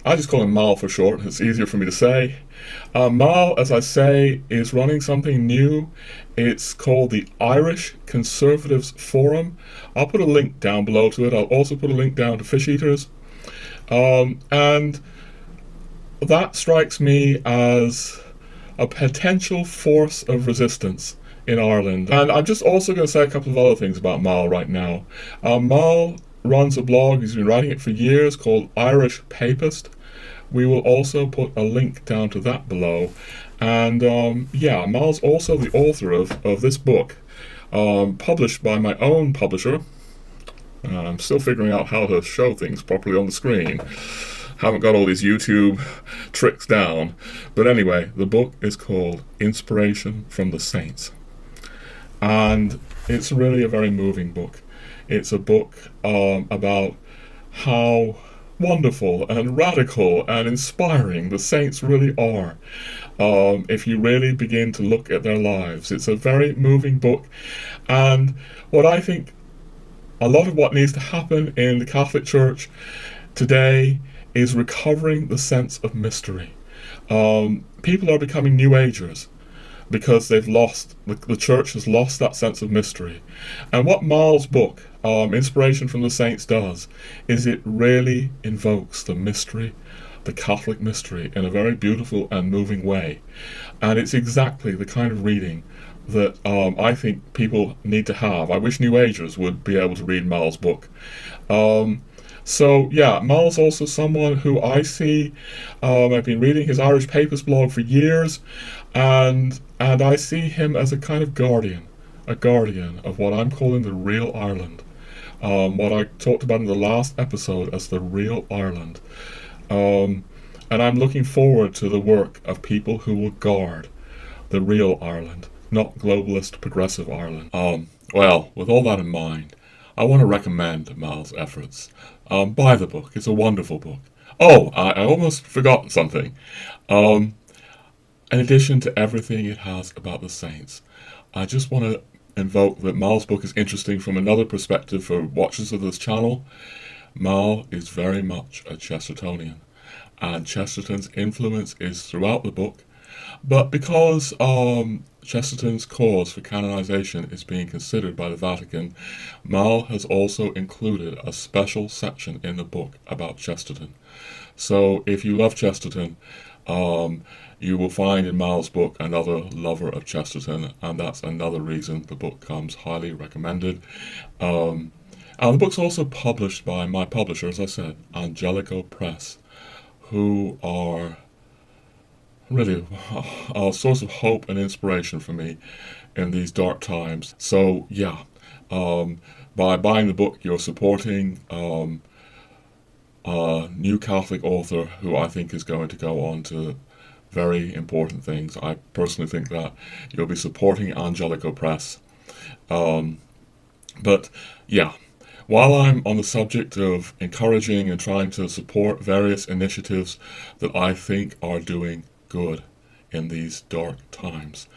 Speaker 1: I just call him Mal for short, it's easier for me to say. Mal, as I say, is running something new. It's called the Irish Conservatives Forum. I'll put a link down below to it. I'll also put a link down to Fish Eaters. And that strikes me as a potential force of resistance in Ireland. And I'm just also going to say a couple of other things about Mal right now. Mal runs a blog, he's been writing it for years, called Irish Papist. We will also put a link down to that below. And Mal's also the author of this book, published by my own publisher. I'm still figuring out how to show things properly on the screen. Haven't got all these YouTube tricks down. But anyway, the book is called Inspiration from the Saints. And it's really a very moving book. It's a book about how wonderful and radical and inspiring the saints really are. If you really begin to look at their lives, it's a very moving book. And what I think a lot of what needs to happen in the Catholic Church today is recovering the sense of mystery. People are becoming New Agers because the church has lost that sense of mystery. And what Mal's book, Inspiration from the Saints, does is it really invokes the mystery, the Catholic mystery, in a very beautiful and moving way. And it's exactly the kind of reading that I think people need to have. I wish New Agers would be able to read Mal's book. Mal's also someone who I see, I've been reading his Irish Papist blog for years, and I see him as a kind of guardian of what I'm calling the real Ireland. What I talked about in the last episode as the real Ireland. And I'm looking forward to the work of people who will guard the real Ireland, not globalist progressive Ireland. With all that in mind, I want to recommend Mal's efforts. Buy the book. It's a wonderful book. Oh, I almost forgot something. In addition to everything it has about the saints, I just want to invoke that Mal's book is interesting from another perspective for watchers of this channel. Mal is very much a Chestertonian, and Chesterton's influence is throughout the book. But because Chesterton's cause for canonization is being considered by the Vatican, Mal has also included a special section in the book about Chesterton. So if you love Chesterton, you will find in Mal's book another lover of Chesterton, and that's another reason the book comes highly recommended. And the book's also published by my publisher, as I said, Angelico Press, who are really a source of hope and inspiration for me in these dark times. So yeah, by buying the book, you're supporting a new Catholic author who I think is going to go on to very important things. I personally think that you'll be supporting Angelico Press. But yeah, while I'm on the subject of encouraging and trying to support various initiatives that I think are doing good in these dark times,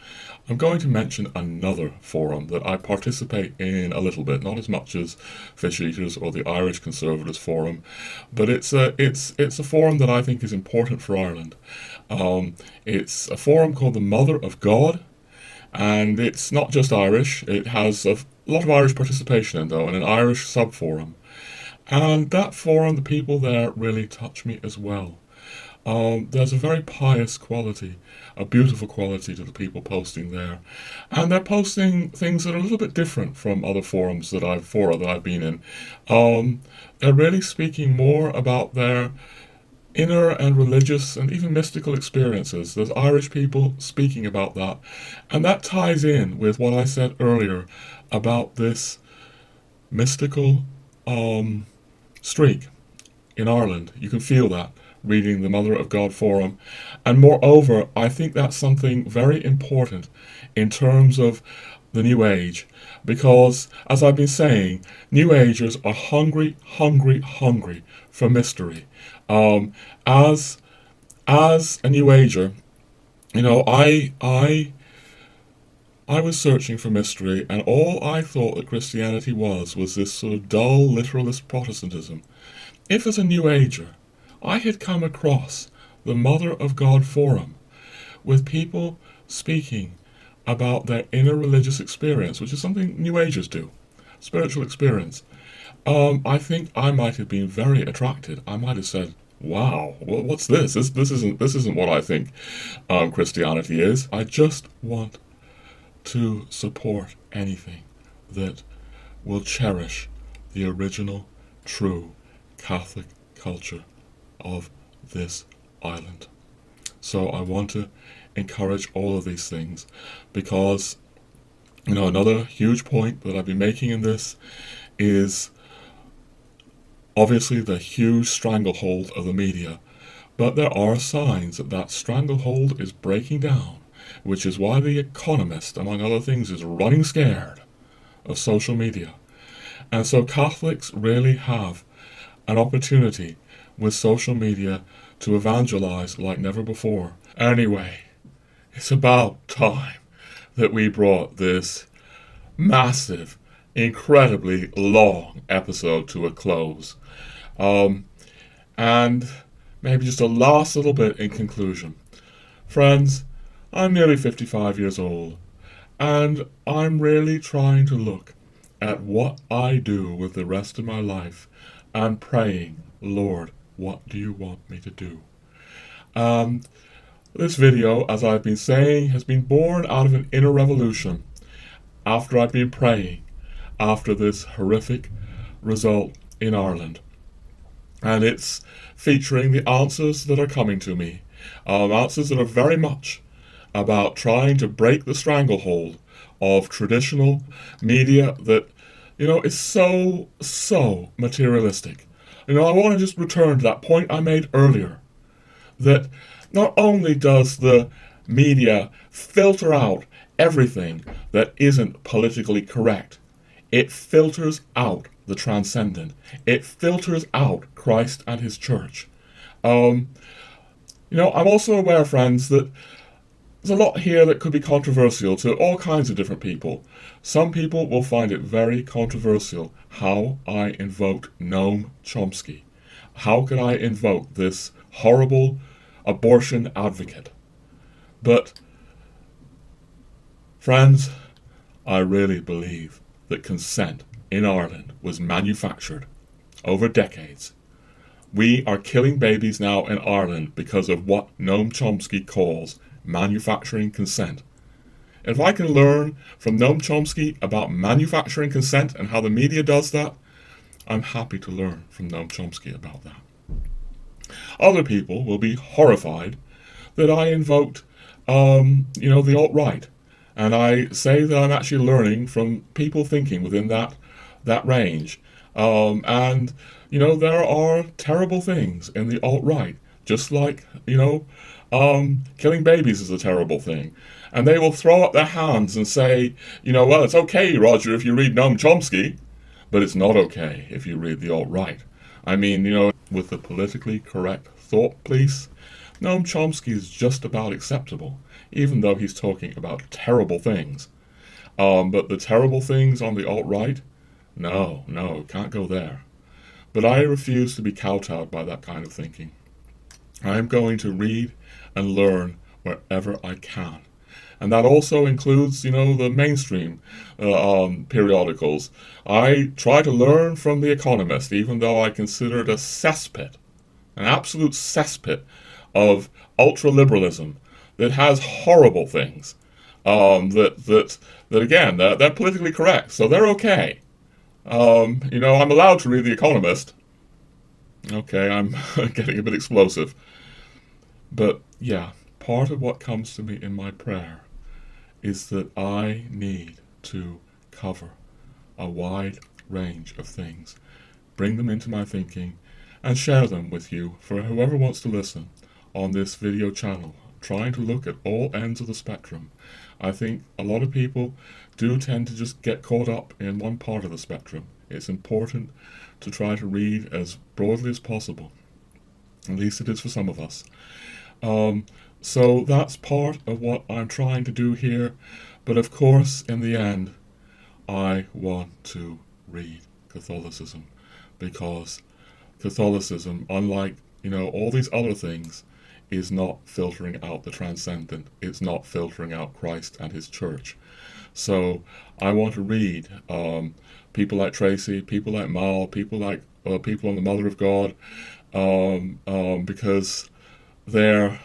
Speaker 1: I'm going to mention another forum that I participate in a little bit, not as much as Fish Eaters or the Irish Conservatives Forum, but it's a forum that I think is important for Ireland. It's a forum called the Mother of God, and it's not just Irish. It has a lot of Irish participation in, though, and an Irish sub-forum. And that forum, the people there really touch me as well. There's a very pious quality, a beautiful quality to the people posting there. And they're posting things that are a little bit different from other forums that I've been in. They're really speaking more about their inner and religious and even mystical experiences. There's Irish people speaking about that. And that ties in with what I said earlier about this mystical streak in Ireland. You can feel that reading the Mother of God forum. And moreover, I think that's something very important in terms of the New Age. Because, as I've been saying, New Agers are hungry, hungry, hungry for mystery. As a New Ager, I was searching for mystery, and all I thought that Christianity was this sort of dull, literalist Protestantism. If as a New Ager, I had come across the Mother of God forum with people speaking about their inner religious experience, which is something New Agers do, spiritual experience, I think I might have been very attracted. I might have said, "Wow, what's this? This isn't what I think Christianity is." I just want to support anything that will cherish the original, true Catholic culture of this island. So I want to encourage all of these things because, another huge point that I've been making in this is obviously the huge stranglehold of the media, but there are signs that that stranglehold is breaking down, which is why the Economist, among other things, is running scared of social media. And so Catholics really have an opportunity with social media to evangelize like never before. Anyway, it's about time that we brought this massive, incredibly long episode to a close. And maybe just a last little bit in conclusion. Friends, I'm nearly 55 years old, and I'm really trying to look at what I do with the rest of my life and praying, Lord, what do you want me to do? This video, as I've been saying, has been born out of an inner revolution after I've been praying after this horrific result in Ireland. And it's featuring the answers that are coming to me, answers that are very much about trying to break the stranglehold of traditional media that, is so materialistic. I want to just return to that point I made earlier, that not only does the media filter out everything that isn't politically correct, it filters out the transcendent. It filters out Christ and his church. I'm also aware, friends, that there's a lot here that could be controversial to all kinds of different people. Some people will find it very controversial how I invoked Noam Chomsky. How could I invoke this horrible abortion advocate? But Friends, I really believe that consent in Ireland was manufactured over decades. We are killing babies now in Ireland because of what Noam Chomsky calls manufacturing consent. If I can learn from Noam Chomsky about manufacturing consent and how the media does that, I'm happy to learn from Noam Chomsky about that. Other people will be horrified that I invoked, the alt-right. And I say that I'm actually learning from people thinking within that range. There are terrible things in the alt-right, just like, killing babies is a terrible thing. And they will throw up their hands and say, well, it's okay, Roger, if you read Noam Chomsky, but it's not okay if you read the alt-right. I mean, with the politically correct thought police, Noam Chomsky is just about acceptable, even though he's talking about terrible things. But the terrible things on the alt-right, no, can't go there. But I refuse to be kowtowed by that kind of thinking. I am going to read and learn wherever I can. And that also includes, the mainstream periodicals. I try to learn from The Economist, even though I consider it a cesspit, an absolute cesspit of ultra-liberalism that has horrible things. That again, they're politically correct, so they're okay. I'm allowed to read The Economist. Okay, I'm getting a bit explosive. But yeah, part of what comes to me in my prayer is that I need to cover a wide range of things, bring them into my thinking, and share them with you for whoever wants to listen on this video channel, trying to look at all ends of the spectrum. I think a lot of people do tend to just get caught up in one part of the spectrum. It's important to try to read as broadly as possible. At least it is for some of us. So that's part of what I'm trying to do here. But of course, in the end, I want to read Catholicism, because Catholicism, unlike, all these other things, is not filtering out the transcendent. It's not filtering out Christ and his church. So I want to read people like Tracy, people like Mal, people like people on the Mother of God, because they're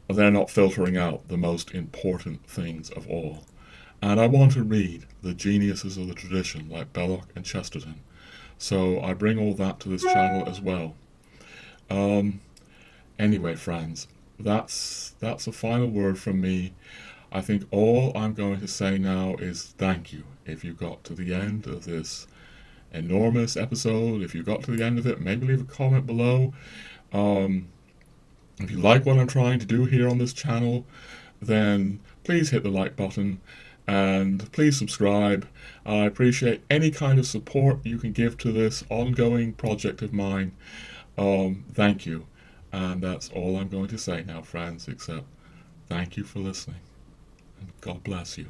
Speaker 1: not filtering out the most important things of all. And I want to read the geniuses of the tradition like Belloc and Chesterton. So I bring all that to this channel as well. Anyway, friends, that's a final word from me. I think all I'm going to say now is thank you if you got to the end of this enormous episode. If you got to the end of it, maybe leave a comment below. If you like what I'm trying to do here on this channel, then please hit the like button and please subscribe. I appreciate any kind of support you can give to this ongoing project of mine. Thank you. And that's all I'm going to say now, friends, except thank you for listening. And God bless you.